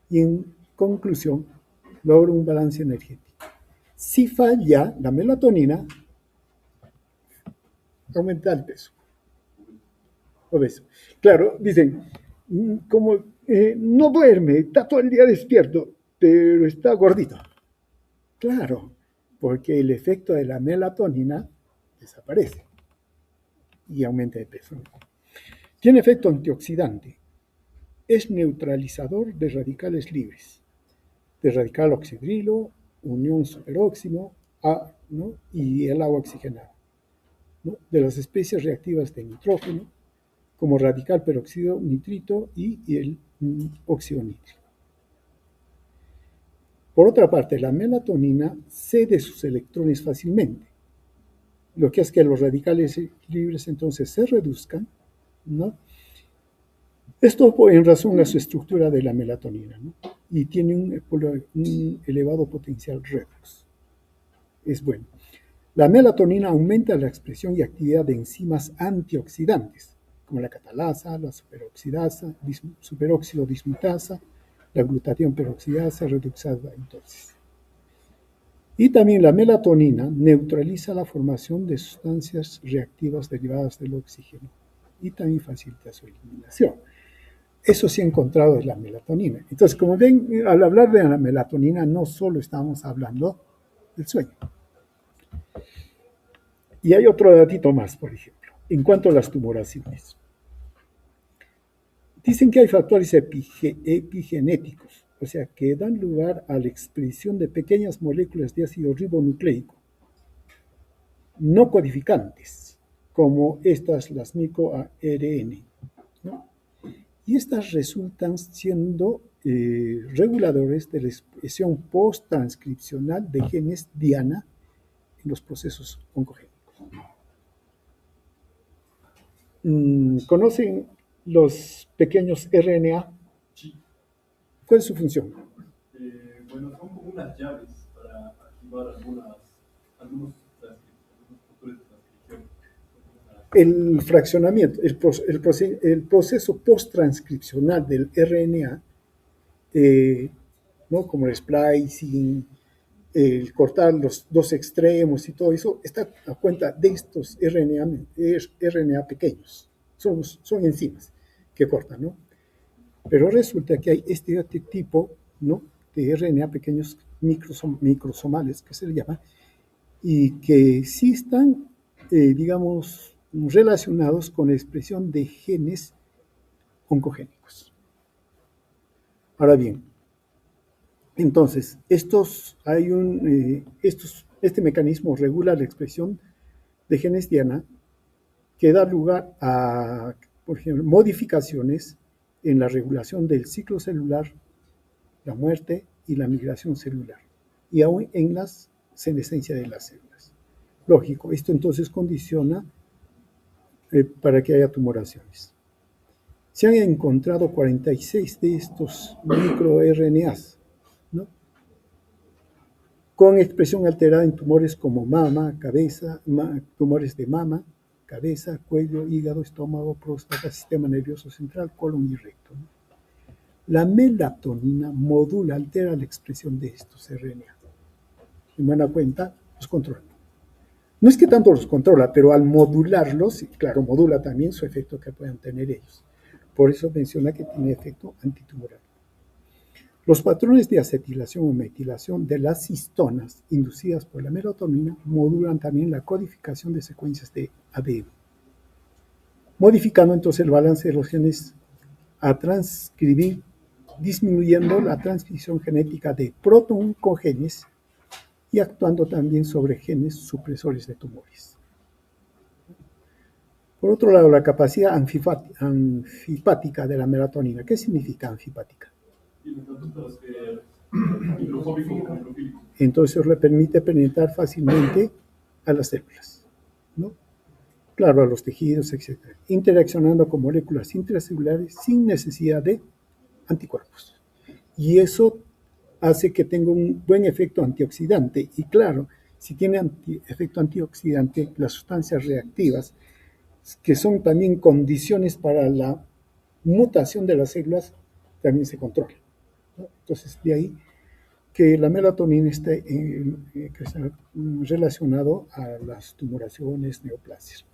Speaker 1: Y en conclusión, logra un balance energético. Si falla la melatonina, aumenta el peso. Obeso. Claro, dicen, como no duerme, está todo el día despierto, pero está gordito. Claro, porque el efecto de la melatonina desaparece y aumenta de peso. Tiene efecto antioxidante. Es neutralizador de radicales libres, de radical oxidrilo, unión superóximo, ¿no? Y el agua oxigenada, ¿no? De las especies reactivas de nitrógeno, como radical peróxido nitrito y el óxido nítrico. Por otra parte, la melatonina cede sus electrones fácilmente, lo que hace que los radicales libres entonces se reduzcan, ¿no? Esto en razón a su estructura de la melatonina, ¿no? Y tiene un elevado potencial redox. Es bueno. La melatonina aumenta la expresión y actividad de enzimas antioxidantes, como la catalasa, la superóxido dismutasa, la glutatión peroxidasa, reduxasa, entonces. Y también la melatonina neutraliza la formación de sustancias reactivas derivadas del oxígeno y también facilita su eliminación. Eso sí he encontrado de la melatonina. Entonces, como ven, al hablar de la melatonina, no solo estamos hablando del sueño. Y hay otro datito más, por ejemplo, en cuanto a las tumoraciones. Dicen que hay factores epigenéticos, o sea, que dan lugar a la expresión de pequeñas moléculas de ácido ribonucleico, no codificantes, como las microARN, ¿no? Y estas resultan siendo reguladores de la expresión post-transcripcional de genes diana en los procesos oncogénicos. ¿Conocen los pequeños RNA?
Speaker 2: Sí.
Speaker 1: ¿Cuál es su función?
Speaker 2: Bueno, son como unas llaves para activar algunos factores de transcripción.
Speaker 1: El fraccionamiento, el proceso post-transcripcional del RNA, ¿no? Como el splicing, el cortar los dos extremos y todo eso, está a cuenta de estos RNA pequeños. Son enzimas que cortan, ¿no? Pero resulta que hay este tipo, ¿no? De RNA pequeños microsomales, que se le llama, y que sí están, digamos, relacionados con la expresión de genes oncogénicos. Ahora bien, entonces, este mecanismo regula la expresión de genes diana que da lugar a, por ejemplo, modificaciones en la regulación del ciclo celular, la muerte y la migración celular, y aún en la senescencia de las células. Lógico, esto entonces condiciona para que haya tumoraciones. Se han encontrado 46 de estos microRNAs, ¿no?, con expresión alterada en tumores como mama, cabeza, tumores de mama, cabeza, cuello, hígado, estómago, próstata, sistema nervioso central, colon y recto, ¿no? La melatonina modula, altera la expresión de estos RNA. En buena cuenta, los controla. No es que tanto los controla, pero al modularlos, claro, modula también su efecto que puedan tener ellos. Por eso menciona que tiene efecto antitumoral. Los patrones de acetilación o metilación de las histonas inducidas por la melatonina modulan también la codificación de secuencias de ADN, modificando entonces el balance de los genes a transcribir, disminuyendo la transcripción genética de protooncogenes y actuando también sobre genes supresores de tumores. Por otro lado, la capacidad anfipática de la melatonina. ¿Qué significa anfipática? Entonces le permite penetrar fácilmente a las células, ¿no? Claro, a los tejidos, etc. Interaccionando con moléculas intracelulares sin necesidad de anticuerpos. Y eso hace que tenga un buen efecto antioxidante. Y claro, si tiene efecto antioxidante, las sustancias reactivas, que son también condiciones para la mutación de las células, también se controlan, ¿no? Entonces, de ahí que la melatonina esté relacionado a las tumoraciones, neoplasias.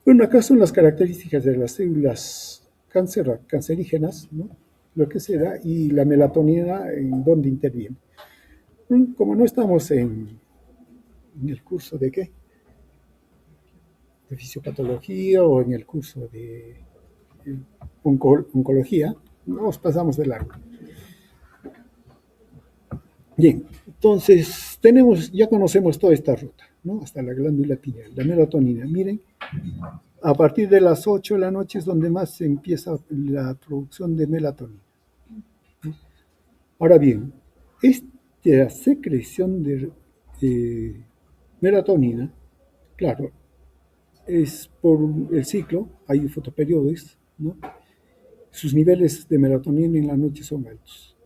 Speaker 1: Bueno, acá son las características de las células cancerígenas, ¿no?, lo que se da, y la melatonina en dónde interviene. Como no estamos en el curso de ¿qué?, de fisiopatología o en el curso de oncología, nos pasamos de largo. Bien, entonces ya conocemos toda esta ruta, ¿no?, hasta la glándula pineal, la melatonina. Miren, a partir de las 8 de la noche es donde más se empieza la producción de melatonina. Ahora bien, esta secreción de melatonina, claro, es por el ciclo, hay fotoperiodos, ¿no? Sus niveles de melatonina en la noche son altos.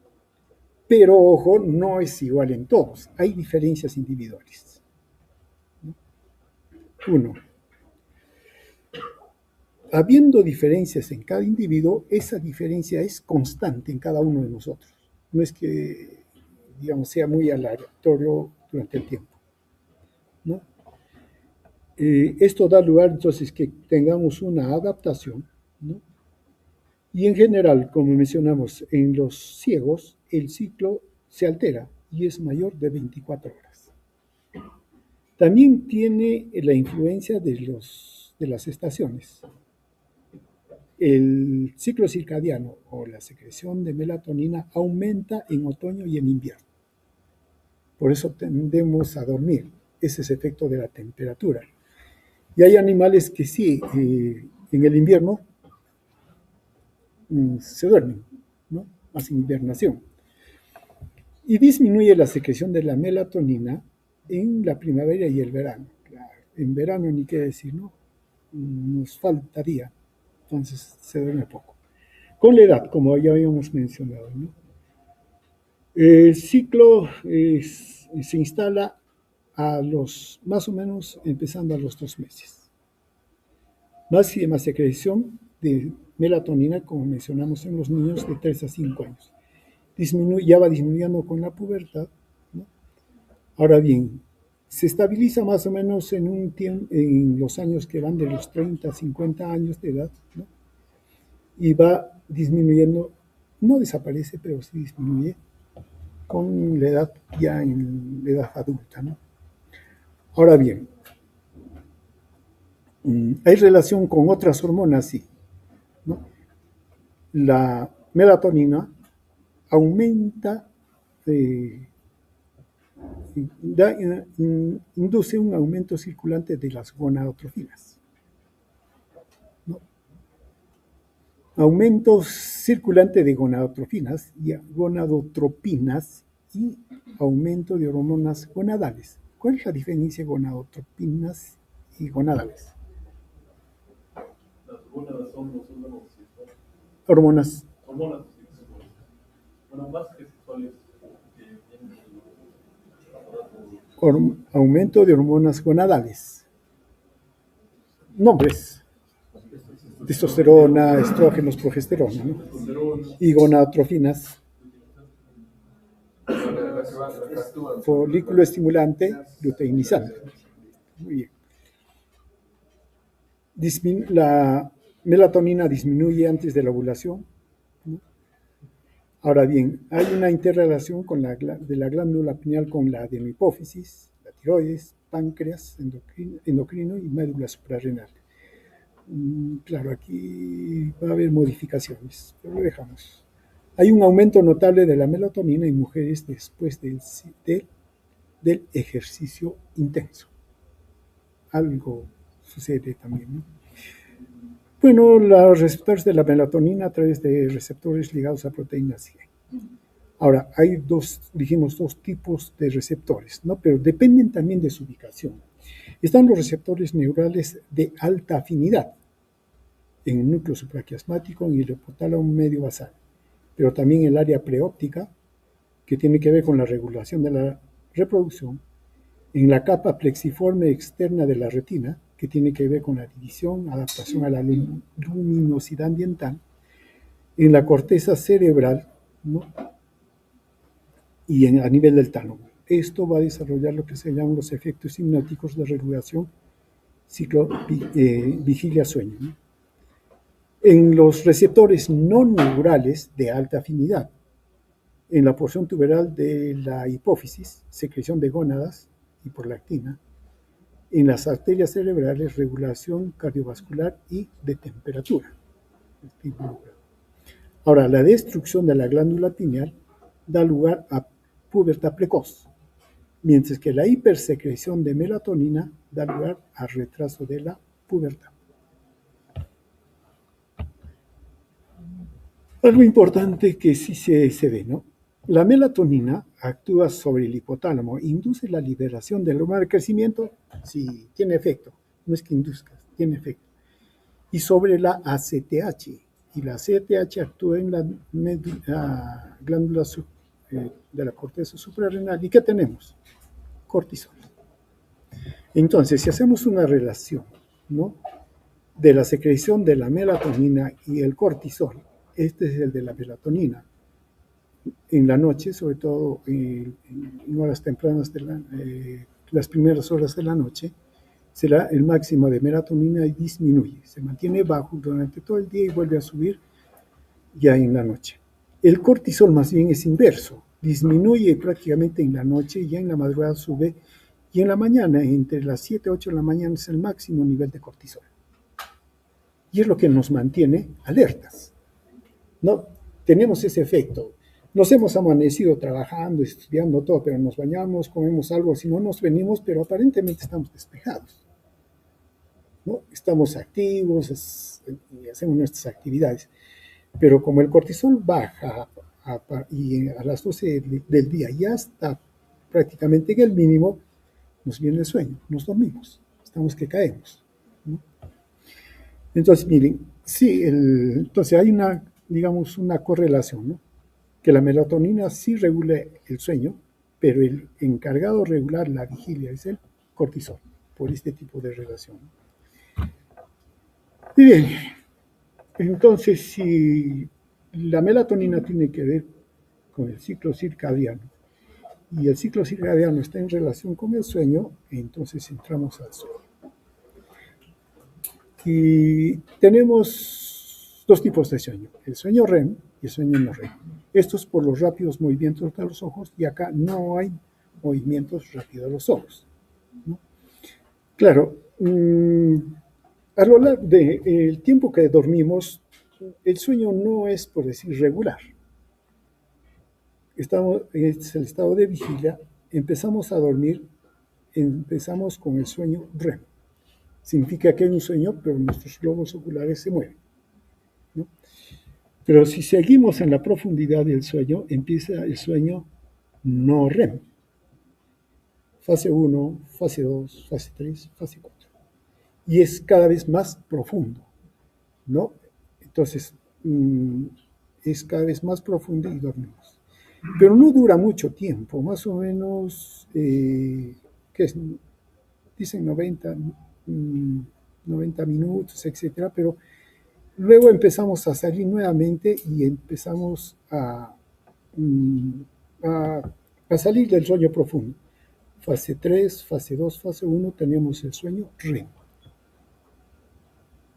Speaker 1: Pero, ojo, no es igual en todos, hay diferencias individuales, ¿no? Uno, habiendo diferencias en cada individuo, esa diferencia es constante en cada uno de nosotros. No es que, digamos, sea muy aleatorio durante el tiempo, ¿no? Esto da lugar entonces que tengamos una adaptación, ¿no? Y en general, como mencionamos, en los ciegos el ciclo se altera y es mayor de 24 horas. También tiene la influencia de las estaciones. El ciclo circadiano o la secreción de melatonina aumenta en otoño y en invierno. Por eso tendemos a dormir. Ese es el efecto de la temperatura. Y hay animales que sí, en el invierno se duermen, ¿no?, hacen hibernación. Y disminuye la secreción de la melatonina en la primavera y el verano. Claro, en verano ni qué decir, ¿no? Nos faltaría. Entonces se duerme poco. Con la edad, como ya habíamos mencionado, ¿no?, el ciclo se instala más o menos empezando a los 2 meses. Máxima secreción de melatonina, como mencionamos, en los niños de 3 a 5 años. Ya va disminuyendo con la pubertad, ¿no? Ahora bien, se estabiliza más o menos en los años que van de los 30 a 50 años de edad, ¿no?, y va disminuyendo, no desaparece, pero sí disminuye con la edad, ya en la edad adulta, ¿no? Ahora bien, hay relación con otras hormonas, sí, ¿no? La melatonina aumenta induce un aumento circulante de las gonadotrofinas, ¿no? Aumento circulante de gonadotrofinas y gonadotropinas y aumento de hormonas gonadales. ¿Cuál es la diferencia de gonadotropinas y gonadales?
Speaker 2: Las gónadas son los órganos sexuales.
Speaker 1: Hormonas.
Speaker 2: Hormonas sexuales. Bueno, más que sexuales que vienen del aparato.
Speaker 1: Aumento de hormonas gonadales. Nombres. Testosterona, estrógenos, progesterona, ¿no? Y gonadotrofinas. Folículo estimulante, luteinizante. Muy bien. La melatonina disminuye antes de la ovulación, ¿no? Ahora bien, hay una interrelación de la glándula pineal con la adenohipófisis, la tiroides, páncreas, endocrino y médula suprarrenal. Claro, aquí va a haber modificaciones, pero lo dejamos. Hay un aumento notable de la melatonina en mujeres después del ejercicio intenso. Algo sucede también, ¿no? Bueno, los receptores de la melatonina a través de receptores ligados a proteínas G. Ahora, hay dijimos, dos tipos de receptores, ¿no? Pero dependen también de su ubicación. Están los receptores neurales de alta afinidad en el núcleo supraquiasmático, en el hipotálamo medio basal, pero también el área preóptica, que tiene que ver con la regulación de la reproducción, en la capa plexiforme externa de la retina, que tiene que ver con la división, adaptación a la luminosidad ambiental, en la corteza cerebral, ¿no? Y a nivel del tálamo. Esto va a desarrollar lo que se llaman los efectos hipnóticos de regulación ciclo vigilia-sueño, ¿no? En los receptores no neurales de alta afinidad, en la porción tuberal de la hipófisis, secreción de gónadas y prolactina, en las arterias cerebrales, regulación cardiovascular y de temperatura. Ahora, la destrucción de la glándula pineal da lugar a pubertad precoz, mientras que la hipersecreción de melatonina da lugar al retraso de la pubertad. Algo importante que sí se ve, ¿no? La melatonina actúa sobre el hipotálamo, induce la liberación del hormona de crecimiento, sí, tiene efecto, no es que induzca, tiene efecto. Y sobre la ACTH, y la ACTH actúa en la glándula de la corteza suprarrenal. ¿Y qué tenemos? Cortisol. Entonces, si hacemos una relación, ¿no?, de la secreción de la melatonina y el cortisol, este es el de la melatonina. En la noche, sobre todo en horas tempranas las primeras horas de la noche, será el máximo de melatonina y disminuye, se mantiene bajo durante todo el día y vuelve a subir ya en la noche. El cortisol más bien es inverso, disminuye prácticamente en la noche, ya en la madrugada sube, y en la mañana, entre las 7 y 8 de la mañana, es el máximo nivel de cortisol. Y es lo que nos mantiene alertas, ¿no? Tenemos ese efecto. Nos hemos amanecido trabajando, estudiando todo, pero nos bañamos, comemos algo, si no nos venimos, pero aparentemente estamos despejados, ¿no? Estamos activos y hacemos nuestras actividades. Pero como el cortisol baja y a las 12 del día ya está prácticamente en el mínimo, nos viene el sueño, nos dormimos, estamos que caemos, ¿no? Entonces, miren, sí, entonces hay una correlación, ¿no? Que la melatonina sí regula el sueño, pero el encargado de regular la vigilia es el cortisol, por este tipo de relación. Y bien, entonces si la melatonina tiene que ver con el ciclo circadiano y el ciclo circadiano está en relación con el sueño, entonces entramos al sueño. Y tenemos dos tipos de sueño, el sueño REM y el sueño no REM. Esto es por los rápidos movimientos de los ojos, y acá no hay movimientos rápidos de los ojos, ¿no? Claro, a lo largo del tiempo que dormimos, el sueño no es, por decir, regular. Es el estado de vigilia empezamos a dormir, empezamos con el sueño REM. Significa que hay un sueño, pero nuestros globos oculares se mueven, ¿no? Pero si seguimos en la profundidad del sueño, empieza el sueño no REM. Fase 1, fase 2, fase 3, fase 4. Y es cada vez más profundo, ¿no? Entonces, es cada vez más profundo y dormimos. Pero no dura mucho tiempo, más o menos, ¿qué es? Dicen 90 minutos, etcétera, pero luego empezamos a salir nuevamente y empezamos a salir del sueño profundo. Fase 3, fase 2, fase 1, tenemos el sueño REM.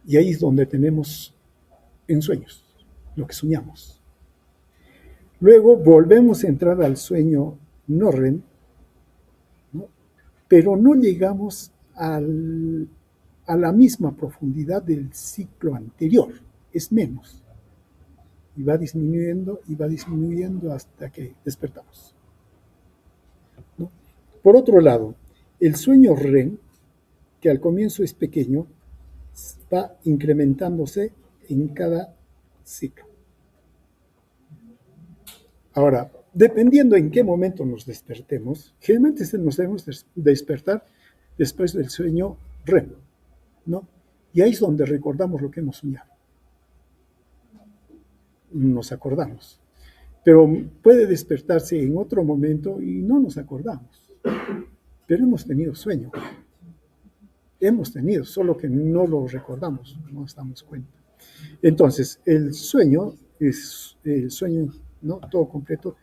Speaker 1: Y ahí es donde tenemos en sueños lo que soñamos. Luego volvemos a entrar al sueño no REM, ¿no? Pero no llegamos a la misma profundidad del ciclo anterior, es menos. Y va disminuyendo hasta que despertamos, ¿no? Por otro lado, el sueño REM, que al comienzo es pequeño, va incrementándose en cada ciclo. Ahora, dependiendo en qué momento nos despertemos, generalmente nos debemos despertar después del sueño REM, ¿no? Y ahí es donde recordamos lo que hemos soñado. Nos acordamos. Pero puede despertarse en otro momento y no nos acordamos. Pero hemos tenido sueño. Hemos tenido, solo que no lo recordamos, no nos damos cuenta. Entonces, el sueño, ¿no? Todo completo,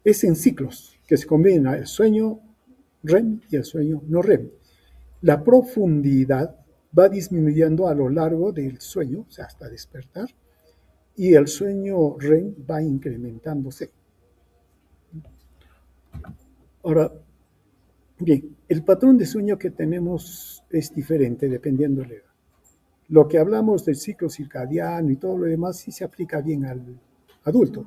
Speaker 1: es en ciclos, que se combina el sueño REM y el sueño no REM. La profundidad va disminuyendo a lo largo del sueño, o sea, hasta despertar, y el sueño REM va incrementándose. Ahora, bien, el patrón de sueño que tenemos es diferente dependiendo de la edad. Lo que hablamos del ciclo circadiano y todo lo demás sí se aplica bien al adulto,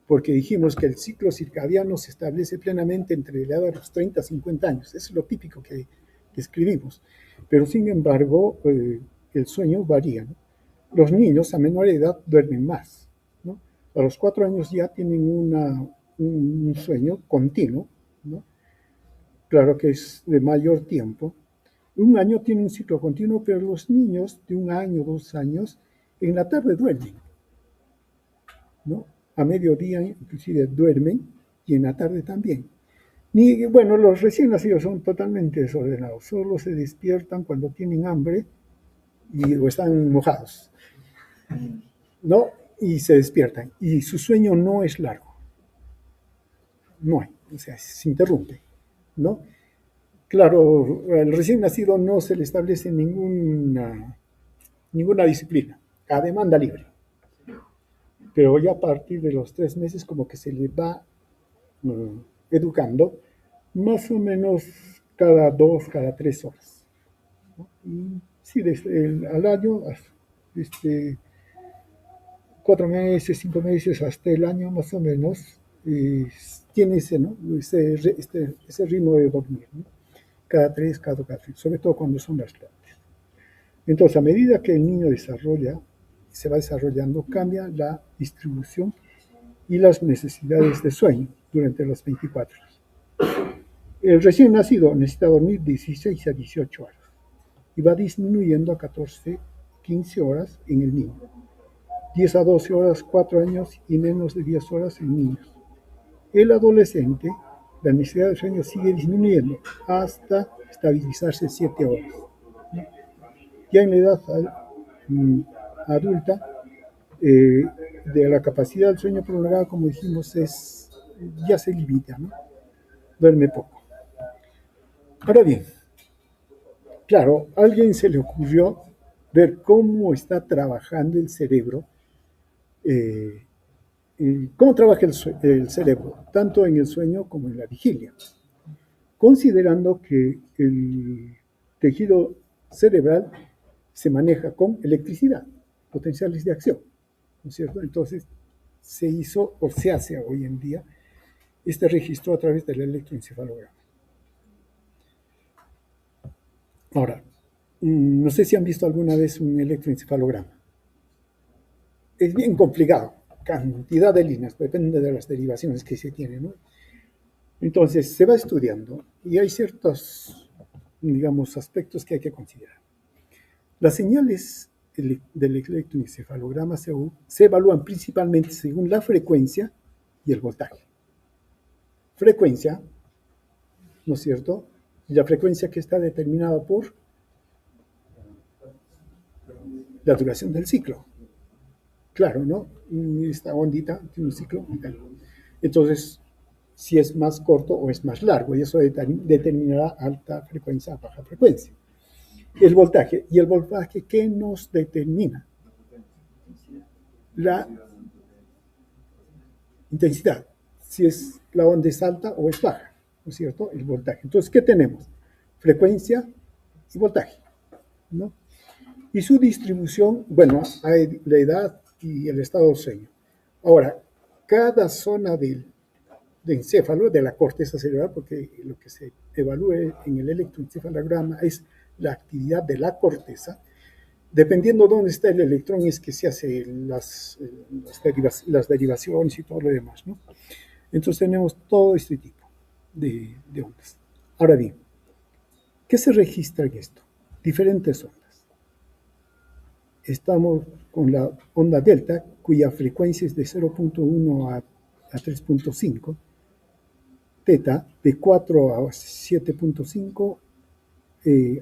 Speaker 1: porque dijimos que el ciclo circadiano se establece plenamente entre la edad de los 30 a 50 años. Eso es lo típico que escribimos. Pero sin embargo, el sueño varía, ¿no? Los niños a menor edad duermen más, ¿no? A los 4 años ya tienen un sueño continuo, ¿no? Claro que es de mayor tiempo. Un año tiene un ciclo continuo, pero los niños de 1 año, 2 años, en la tarde duermen, ¿no? A mediodía inclusive duermen y en la tarde también. Bueno, los recién nacidos son totalmente desordenados, solo se despiertan cuando tienen hambre o están mojados, ¿no? Y se despiertan. Y su sueño no es largo. No hay, o sea, se interrumpe, ¿no? Claro, al recién nacido no se le establece ninguna disciplina, a demanda libre. Pero ya a partir de los 3 meses como que se le va educando más o menos cada 2, cada 3 horas, ¿no? Y sí, al año, 4 meses, 5 meses, hasta el año más o menos, tiene ese, ¿no? ese ritmo de dormir, ¿no? Cada 3, cada 4, sobre todo cuando son lactantes. Entonces, a medida que el niño se va desarrollando, cambia la distribución y las necesidades de sueño durante las 24 horas. El recién nacido necesita dormir 16 a 18 horas y va disminuyendo a 14, 15 horas en el niño. 10 a 12 horas, 4 años y menos de 10 horas en niños. El adolescente, la necesidad de sueño sigue disminuyendo hasta estabilizarse 7 horas. Ya en la edad adulta, de la capacidad del sueño prolongado, como dijimos, ya se limita, ¿no? Duerme poco. Ahora bien, claro, a alguien se le ocurrió ver cómo está trabajando el cerebro, cómo trabaja el cerebro, tanto en el sueño como en la vigilia, considerando que el tejido cerebral se maneja con electricidad, potenciales de acción, ¿no es cierto? Entonces se hizo o se hace hoy en día este registro a través del electroencefalograma. Ahora, no sé si han visto alguna vez un electroencefalograma. Es bien complicado, cantidad de líneas, depende de las derivaciones que se tienen, ¿no? Entonces, se va estudiando y hay ciertos, digamos, aspectos que hay que considerar. Las señales del electroencefalograma se evalúan principalmente según la frecuencia y el voltaje. Frecuencia, ¿no es cierto? Y la frecuencia que está determinada por la duración del ciclo. Claro, ¿no? Esta ondita tiene un ciclo. Entonces, si es más corto o es más largo, y eso determinará alta frecuencia, baja frecuencia. El voltaje. ¿Y el voltaje qué nos determina? La intensidad. Si es la onda es alta o es baja, ¿no es cierto? El voltaje. Entonces, ¿qué tenemos? Frecuencia y voltaje, ¿no? Y su distribución, bueno, hay la edad y el estado de sueño. Ahora, cada zona de encéfalo, de la corteza cerebral, porque lo que se evalúa en el electroencefalograma es la actividad de la corteza. Dependiendo de dónde está el electrón es que se hacen las derivaciones y todo lo demás, ¿no? Entonces tenemos todo este tipo de ondas. Ahora bien, ¿qué se registra en esto? Diferentes ondas. Estamos con la onda delta, cuya frecuencia es de 0.1 a 3.5, teta de 4 a 7.5,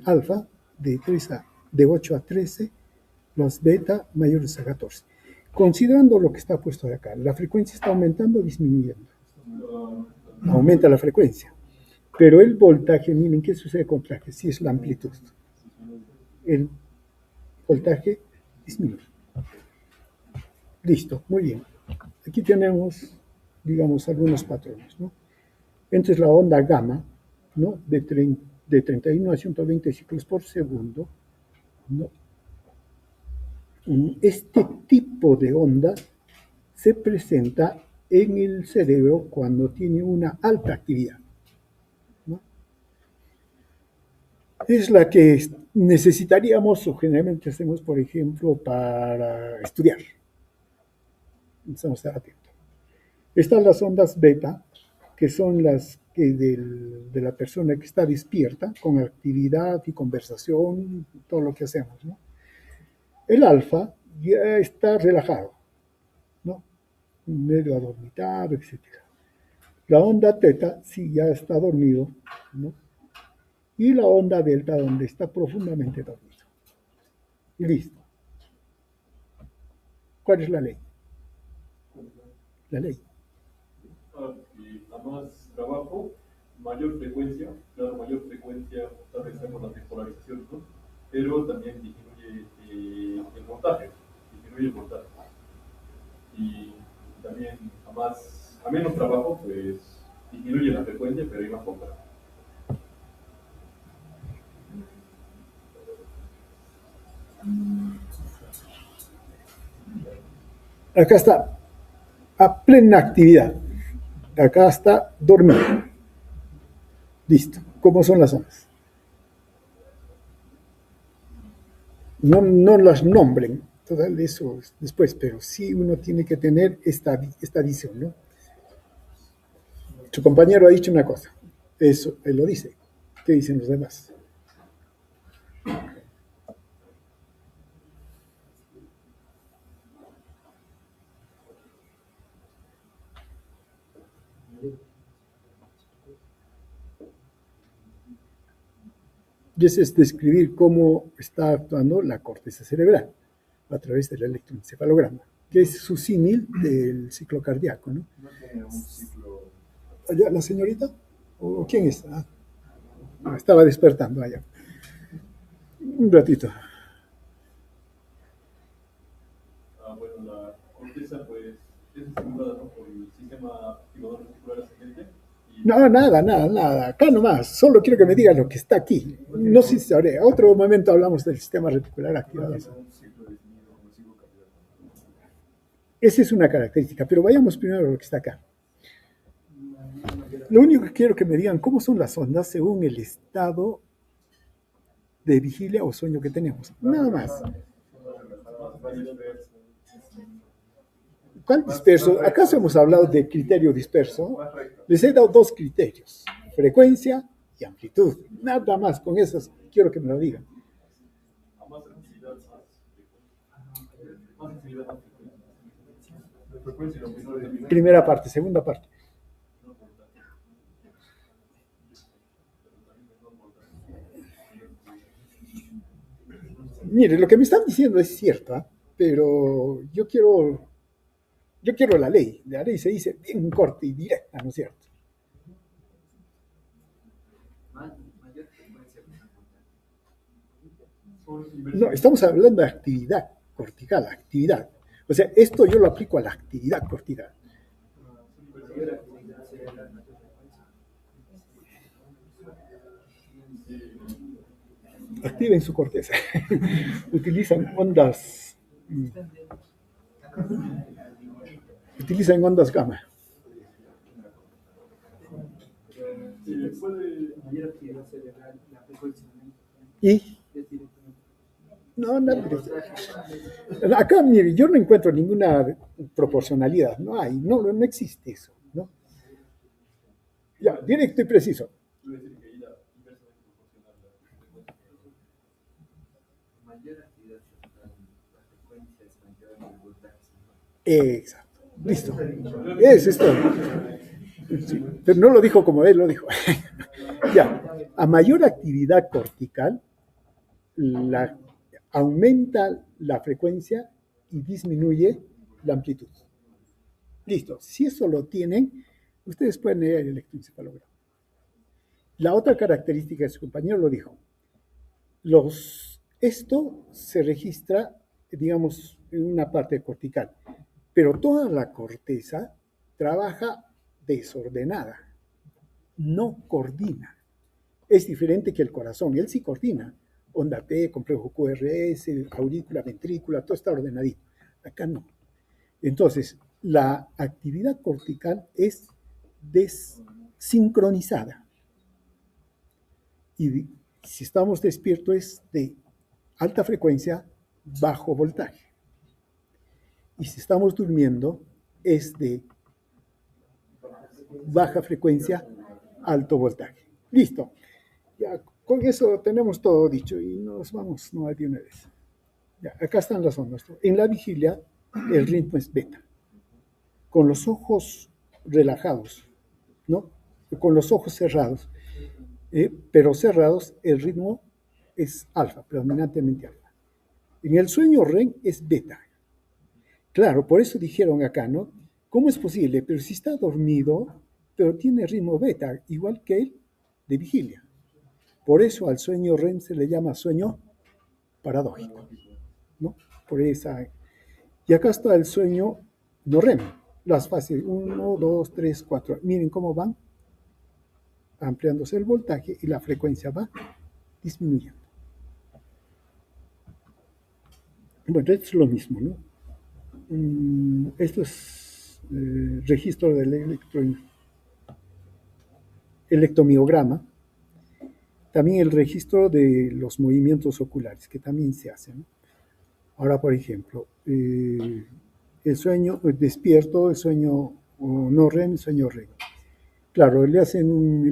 Speaker 1: alfa de 8 a 13, los beta mayores a 14. Considerando lo que está puesto de acá, la frecuencia está aumentando o disminuyendo. Aumenta la frecuencia. Pero el voltaje, miren, ¿qué sucede con el voltaje? Si es la amplitud. El voltaje disminuye. Listo, muy bien. Aquí tenemos, digamos, algunos patrones, ¿no? Entonces la onda gamma, ¿no? De 31 a 120 ciclos por segundo, ¿no? Este tipo de onda se presenta en el cerebro cuando tiene una alta actividad, ¿no? Es la que necesitaríamos o generalmente hacemos, por ejemplo, para estudiar. Necesitamos estar atentos. Están las ondas beta, que son las que de la persona que está despierta, con actividad y conversación, todo lo que hacemos, ¿no? El alfa ya está relajado, ¿no? Medio adormitado, etc. La onda teta sí ya está dormido, ¿no? Y la onda delta donde está profundamente dormido. Y listo. ¿Cuál es la ley? La ley.
Speaker 2: A más trabajo, mayor frecuencia, claro, mayor frecuencia, establecemos las despolarizaciones, ¿no? Pero también disminuye el voltaje, y también a menos trabajo, pues disminuye la frecuencia, pero hay más voltaje.
Speaker 1: Acá está a plena actividad. Acá está dormido. Listo. ¿Cómo son las ondas? No las nombren, todo eso después, pero sí uno tiene que tener esta visión, ¿no? Su compañero ha dicho una cosa, eso, él lo dice. ¿Qué dicen los demás? Y ese es describir cómo está actuando la corteza cerebral a través del electroencefalograma, que es su símil del ciclo cardíaco, ¿no?
Speaker 4: No tiene un ciclo.
Speaker 1: ¿Allá la señorita? ¿O quién es? Estaba despertando allá. Un ratito.
Speaker 2: Bueno, la corteza, pues, es estimulada, ¿no? Por el sistema activador reticular ascendente.
Speaker 1: No, nada. Acá nomás. Solo quiero que me diga lo que está aquí. No sé si sabré. A otro momento hablamos del sistema reticular activador. Esa es una característica, pero vayamos primero a lo que está acá. Lo único que quiero que me digan cómo son las ondas según el estado de vigilia o sueño que tenemos. Nada más. ¿Cuál disperso? ¿Acaso hemos hablado de criterio disperso? Les he dado dos criterios, frecuencia y amplitud. Nada más, con esas quiero que me lo digan.
Speaker 2: Más sensibilidad, más sensibilidad, más frecuencia.
Speaker 1: Primera parte, segunda parte. Mire, lo que me están diciendo es cierto, ¿eh? Pero yo quiero la ley. La ley se dice bien corta y directa, ¿no es cierto? No, estamos hablando de actividad cortical, actividad. O sea, esto yo lo aplico a la actividad cortical. Activen su corteza. Utilizan ondas. Utilizan ondas gamma. ¿Y? No, acá, mire, yo no encuentro ninguna proporcionalidad. No hay, no existe eso, ¿no? Ya, directo y preciso. Exacto. Listo. Es esto. Sí, pero no lo dijo como él lo dijo. Ya. A mayor actividad cortical, aumenta la frecuencia y disminuye la amplitud. Listo. Si eso lo tienen, ustedes pueden leer el electroencefalograma. La otra característica, su compañero lo dijo, esto se registra, digamos, en una parte cortical, pero toda la corteza trabaja desordenada, no coordina. Es diferente que el corazón, él sí coordina. Onda T, complejo QRS, aurícula, ventrícula, todo está ordenadito. Acá no. Entonces, la actividad cortical es desincronizada. Y si estamos despiertos es de alta frecuencia, bajo voltaje. Y si estamos durmiendo es de baja frecuencia, alto voltaje. Listo. Ya con eso tenemos todo dicho y nos vamos, no hay de una vez. Ya, acá están las ondas. En la vigilia el ritmo es beta. Con los ojos relajados, ¿no? Con los ojos cerrados. Pero cerrados el ritmo es alfa, predominantemente alfa. En el sueño REM es beta. Claro, por eso dijeron acá, ¿no? ¿Cómo es posible? Pero si está dormido, pero tiene ritmo beta, igual que el de vigilia. Por eso al sueño REM se le llama sueño paradójico, ¿no? Por esa. Y acá está el sueño no REM. Las fases 1, 2, 3, 4. Miren cómo van ampliándose el voltaje y la frecuencia va disminuyendo. Bueno, esto es lo mismo, ¿no? Esto es registro del electromiograma. También el registro de los movimientos oculares, que también se hacen, ¿no? Ahora, por ejemplo, el sueño despierto, el sueño no REM, el sueño REM. Claro, le hacen un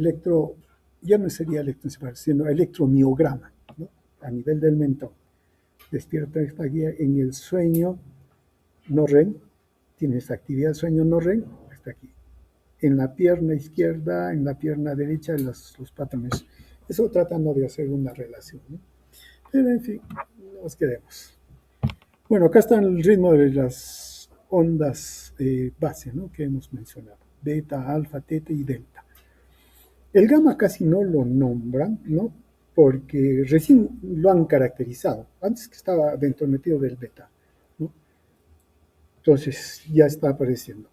Speaker 1: ya no sería electroencefalograma, sino electromiograma, ¿no? A nivel del mentón. Despierta esta guía en el sueño no REM, tiene esta actividad sueño no REM, está aquí. En la pierna izquierda, en la pierna derecha, los patrones. Eso tratando de hacer una relación, ¿no? Pero en fin, nos quedemos. Bueno, acá está el ritmo de las ondas base, ¿no? Que hemos mencionado. Beta, alfa, teta y delta. El gamma casi no lo nombran, ¿no? Porque recién lo han caracterizado. Antes que estaba dentro metido del beta, ¿no? Entonces ya está apareciendo.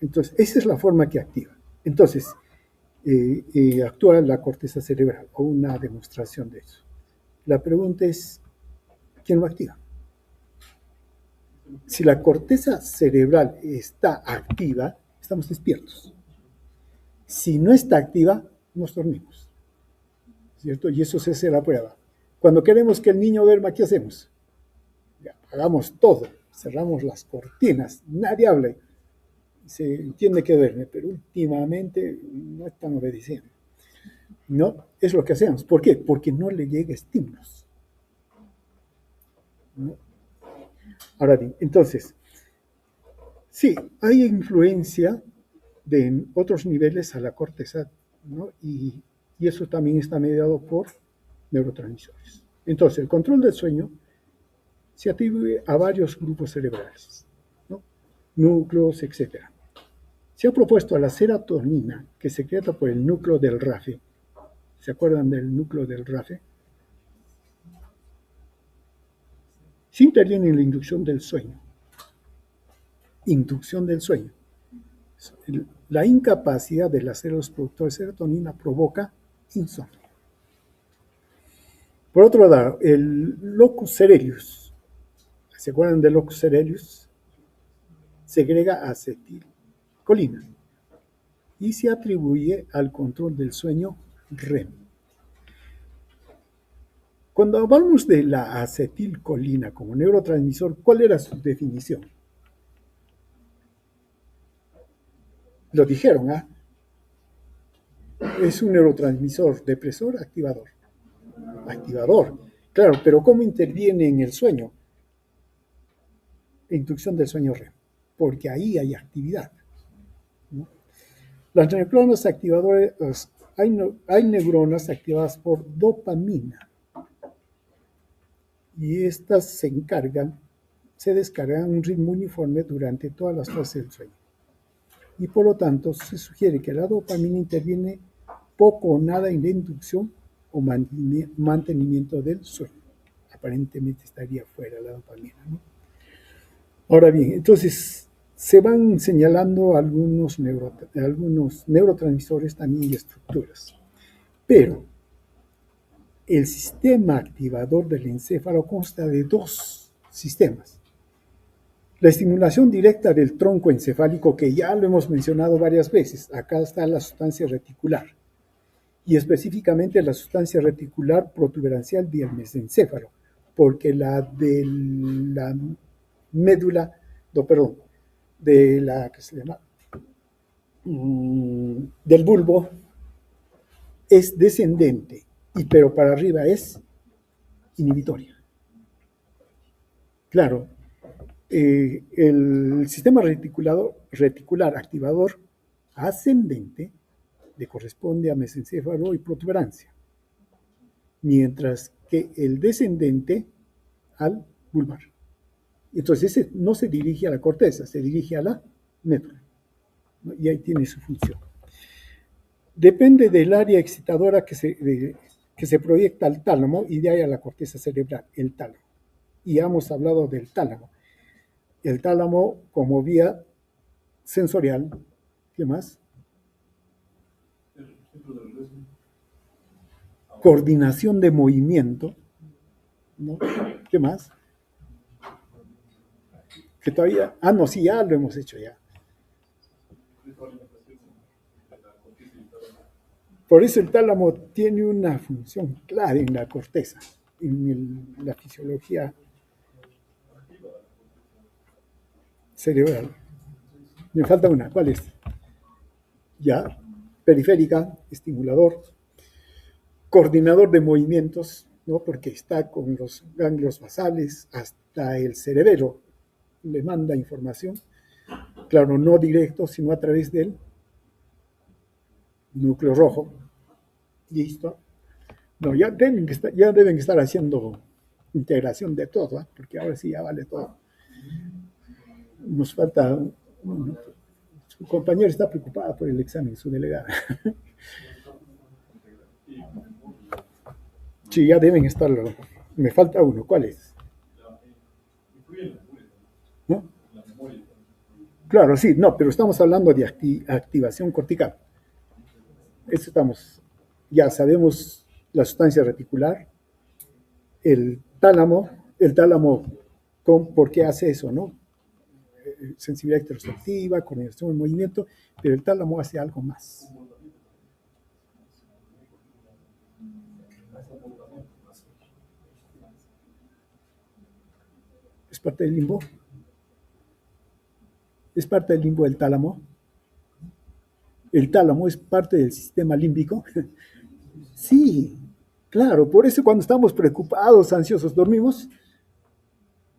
Speaker 1: Entonces, esa es la forma que activa. Entonces, actúa la corteza cerebral o una demostración de eso. La pregunta es, ¿quién lo activa? Si la corteza cerebral está activa, estamos despiertos. Si no está activa, nos dormimos, ¿cierto? Y eso se hace la prueba. Cuando queremos que el niño duerma, ¿qué hacemos? Apagamos todo, cerramos las cortinas, nadie habla. Se entiende que duerme, pero últimamente no están obedeciendo. No, es lo que hacemos. ¿Por qué? Porque no le llega estímulos. ¿No? Ahora bien, entonces, sí, hay influencia de otros niveles a la corteza, ¿no? Y eso también está mediado por neurotransmisores. Entonces, el control del sueño se atribuye a varios grupos cerebrales, ¿no? Núcleos, etc. Se ha propuesto a la serotonina, que se secreta por el núcleo del RAFE. ¿Se acuerdan del núcleo del RAFE? Se interviene en la inducción del sueño. Inducción del sueño. La incapacidad de las células productoras de serotonina provoca insomnio. Por otro lado, el locus coeruleus, ¿se acuerdan del locus coeruleus? Segrega acetilcolina y se atribuye al control del sueño REM. Cuando hablamos de la acetilcolina como neurotransmisor, ¿cuál era su definición? Lo dijeron, ¿ah? Es un neurotransmisor, depresor, activador. Activador, claro, pero ¿cómo interviene en el sueño? La inducción del sueño REM, porque ahí hay actividad, ¿no? Las neuronas activadoras, hay neuronas activadas por dopamina y estas se descargan a un ritmo uniforme durante todas las fases del sueño. Y por lo tanto, se sugiere que la dopamina interviene poco o nada en la inducción o mantenimiento del sueño. Aparentemente estaría fuera la dopamina, ¿no? Ahora bien, entonces se van señalando algunos neurotransmisores también y estructuras. Pero el sistema activador del encéfalo consta de dos sistemas. La estimulación directa del tronco encefálico, que ya lo hemos mencionado varias veces. Acá está la sustancia reticular. Y específicamente la sustancia reticular protuberancial del mesencéfalo, porque la de la médula, no, perdón, de la, ¿qué se llama? Del bulbo es descendente, pero para arriba es inhibitoria. Claro, el sistema reticular activador ascendente le corresponde a mesencéfalo y protuberancia, mientras que el descendente al bulbar. Entonces ese no se dirige a la corteza, se dirige a la médula, ¿no? Y ahí tiene su función. Depende del área excitadora que se proyecta al tálamo y de ahí a la corteza cerebral, el tálamo. Y ya hemos hablado del tálamo. El tálamo como vía sensorial. ¿Qué más? Coordinación de movimiento, ¿no? ¿Qué más? Que todavía, no, sí, ya lo hemos hecho ya. Por eso el tálamo tiene una función clave en la corteza, en la fisiología cerebral. Me falta una, ¿cuál es? Ya, periférica, estimulador, coordinador de movimientos, ¿no? Porque está con los ganglios basales hasta el cerebelo, le manda información, claro, no directo, sino a través del núcleo rojo. Listo. No, ya deben estar haciendo integración de todo, ¿eh? Porque ahora sí ya vale todo. Nos falta, su compañero está preocupada por el examen, su delegada. Sí, ya deben estarlo. Me falta uno, ¿cuál es? ¿No? Claro, sí, no, pero estamos hablando de activación cortical. Eso estamos, ya sabemos la sustancia reticular, el tálamo, ¿por qué hace eso, no? Sensibilidad extrospectiva, coordinación del movimiento, pero el tálamo hace algo más. Es parte del limbo. Es parte del limbo del tálamo. El tálamo es parte del sistema límbico. Sí, claro, por eso cuando estamos preocupados, ansiosos, ¿dormimos?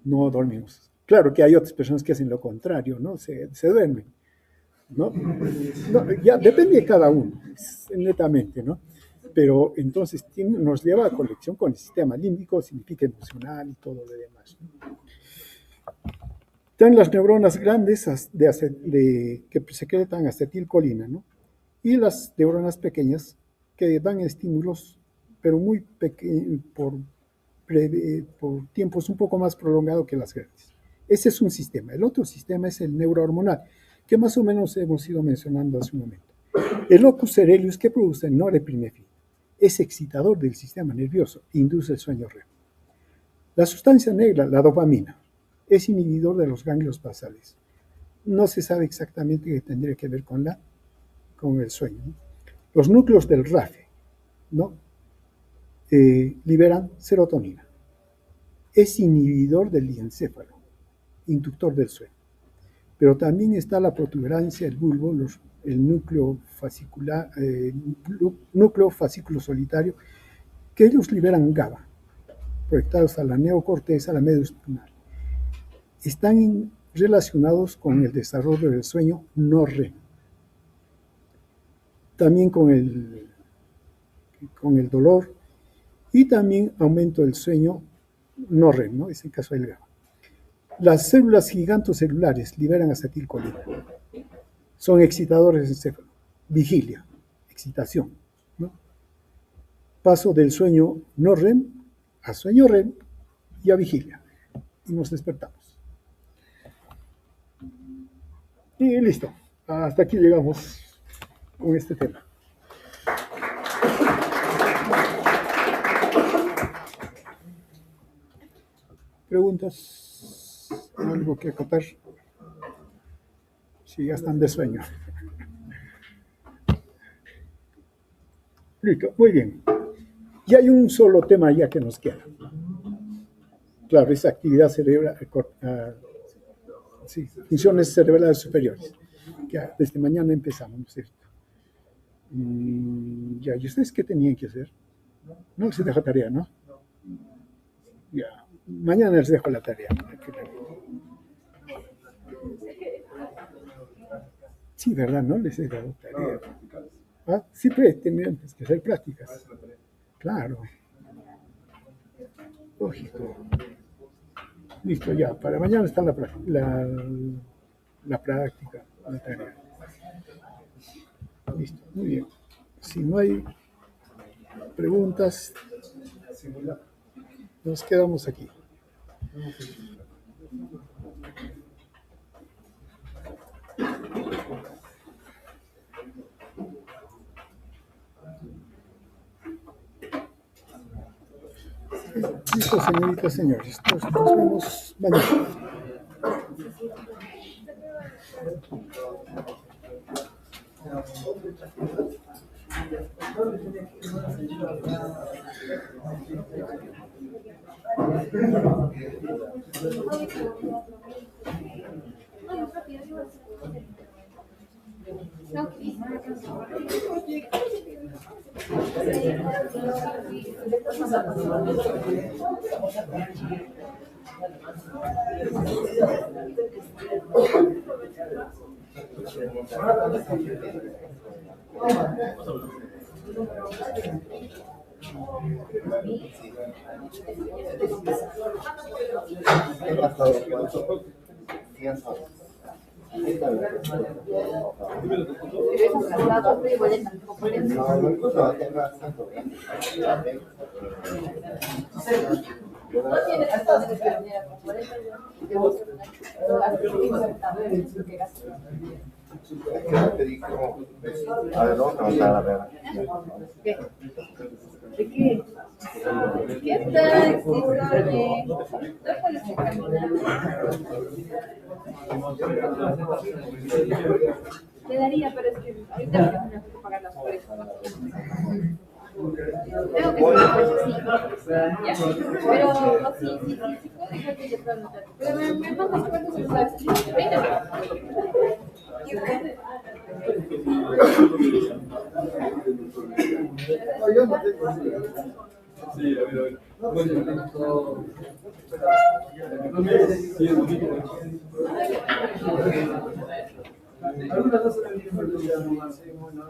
Speaker 1: No dormimos. Claro que hay otras personas que hacen lo contrario, ¿no? Se duermen, ¿no? No, ya depende de cada uno, netamente, ¿no? Pero entonces nos lleva a conexión con el sistema límbico, significa emocional y todo lo demás, ¿no? Están las neuronas grandes que secretan acetilcolina, ¿no? Y las neuronas pequeñas que dan estímulos, pero muy pequeños, por tiempos un poco más prolongados que las grandes. Ese es un sistema. El otro sistema es el neurohormonal, que más o menos hemos ido mencionando hace un momento. El locus coeruleus, que produce norepinefrina, es excitador del sistema nervioso e induce el sueño REM. La sustancia negra, la dopamina, es inhibidor de los ganglios basales. No se sabe exactamente qué tendría que ver con el sueño, ¿no? Los núcleos del RAFE, ¿no? Liberan serotonina. Es inhibidor del diencéfalo, inductor del sueño. Pero también está la protuberancia del bulbo, el núcleo fascículo solitario, que ellos liberan GABA, proyectados a la neocorteza, a la médula espinal. Están relacionados con el desarrollo del sueño no REM. También con el dolor y también aumento del sueño no REM, ¿no? Es el caso del GABA. Las células gigantocelulares liberan acetilcolina. Son excitadores del encéfalo. Vigilia, excitación, ¿no? Paso del sueño no REM a sueño REM y a vigilia. Y nos despertamos. Y listo. Hasta aquí llegamos con este tema. ¿Preguntas? ¿Algo que acotar? Si ya están de sueño. Listo, muy bien. Y hay un solo tema ya que nos queda. Claro, esa actividad cerebral, sí, funciones cerebrales superiores. Que desde mañana empezamos, ¿no es cierto? Ya, ¿y ustedes qué tenían que hacer? No se deja tarea, ¿no? Ya, mañana les dejo la tarea. Sí, ¿verdad? No les he dado tarea. Ah, sí, pues, tenían que hacer prácticas. Claro. Lógico. Listo, ya. Para mañana está la práctica, la tarea. Listo, muy bien. Si no hay preguntas, nos quedamos aquí. Listo, señoritas, señores. Nos vemos mañana.
Speaker 5: ¿De qué? ¿Qué tal? Oye, no puedes caminar. Le daría, pero es que ahorita me tengo que pagar las flores. Creo que sí, pues sí. Ya. Pero sí, puede que yo pueda anotar. Pero me mandas cuántos celulares. 20.
Speaker 4: No, yo no tengo.
Speaker 2: Sí, a ver. Sí, es bonito.
Speaker 4: Algunas cosas me dijeron que ya no hacemos, ¿no?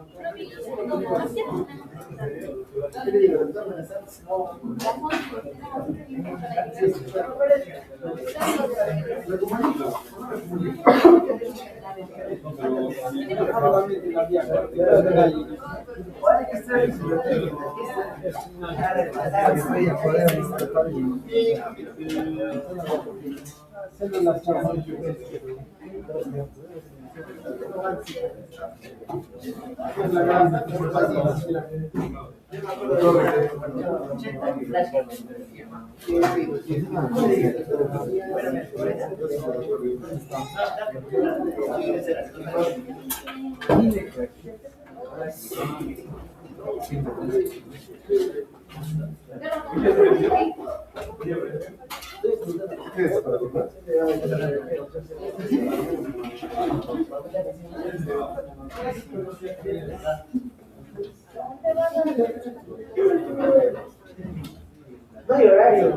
Speaker 4: No hay horario.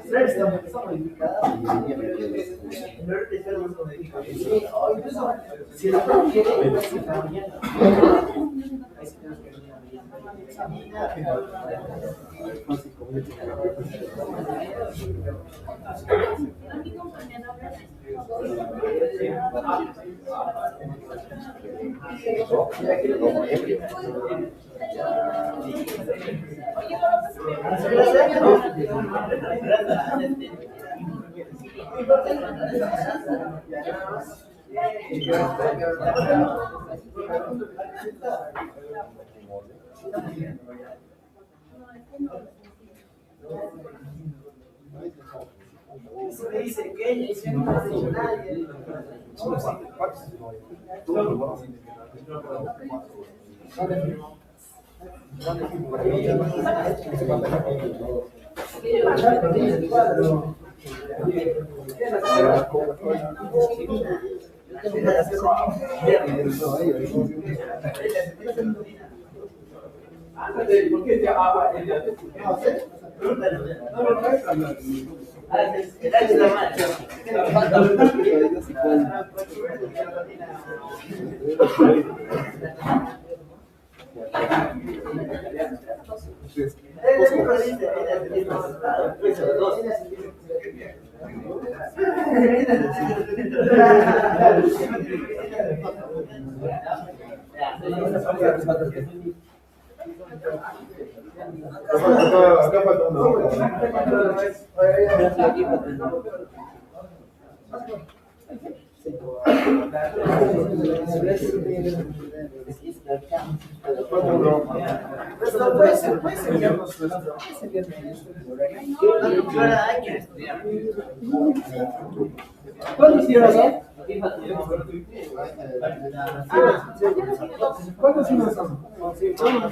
Speaker 4: Está modificado. Incluso si el otro quiere, es en la mañana. Se me dice que ella es un profesional. ¿Por qué te habla? Acá falta uno. ¿Cuándo hicieron eso? ¿Cuándo hicieron eso?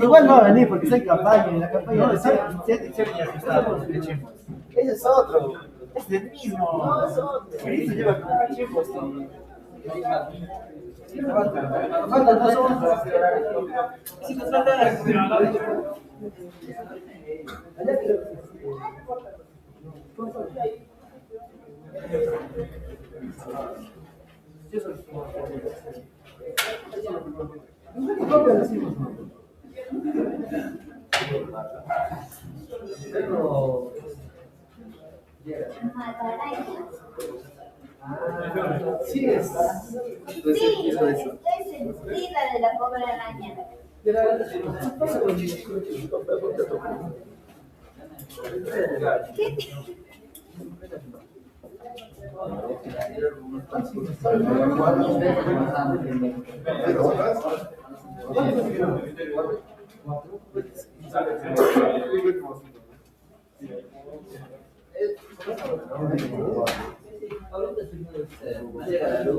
Speaker 4: Igual no va a venir porque está en campaña. En la campaña no, ese es otro. Es el mismo. No, es otro. Se lleva con chicos. Faltan 2 horas. Si nos falta sí, es.
Speaker 3: Sí, es sentida de la pobre araña. ¿Qué?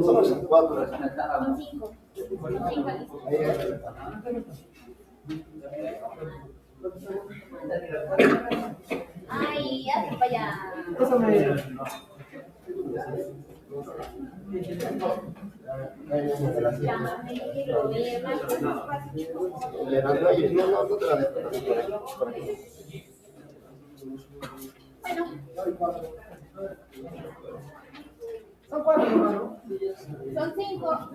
Speaker 4: Somos 4.
Speaker 3: Con 5.
Speaker 5: Ay, hazte para allá. Ya, me quiero ver más fácil.
Speaker 4: No te la dejo.
Speaker 5: Bueno,
Speaker 4: Son 4, hermano.
Speaker 5: son 5.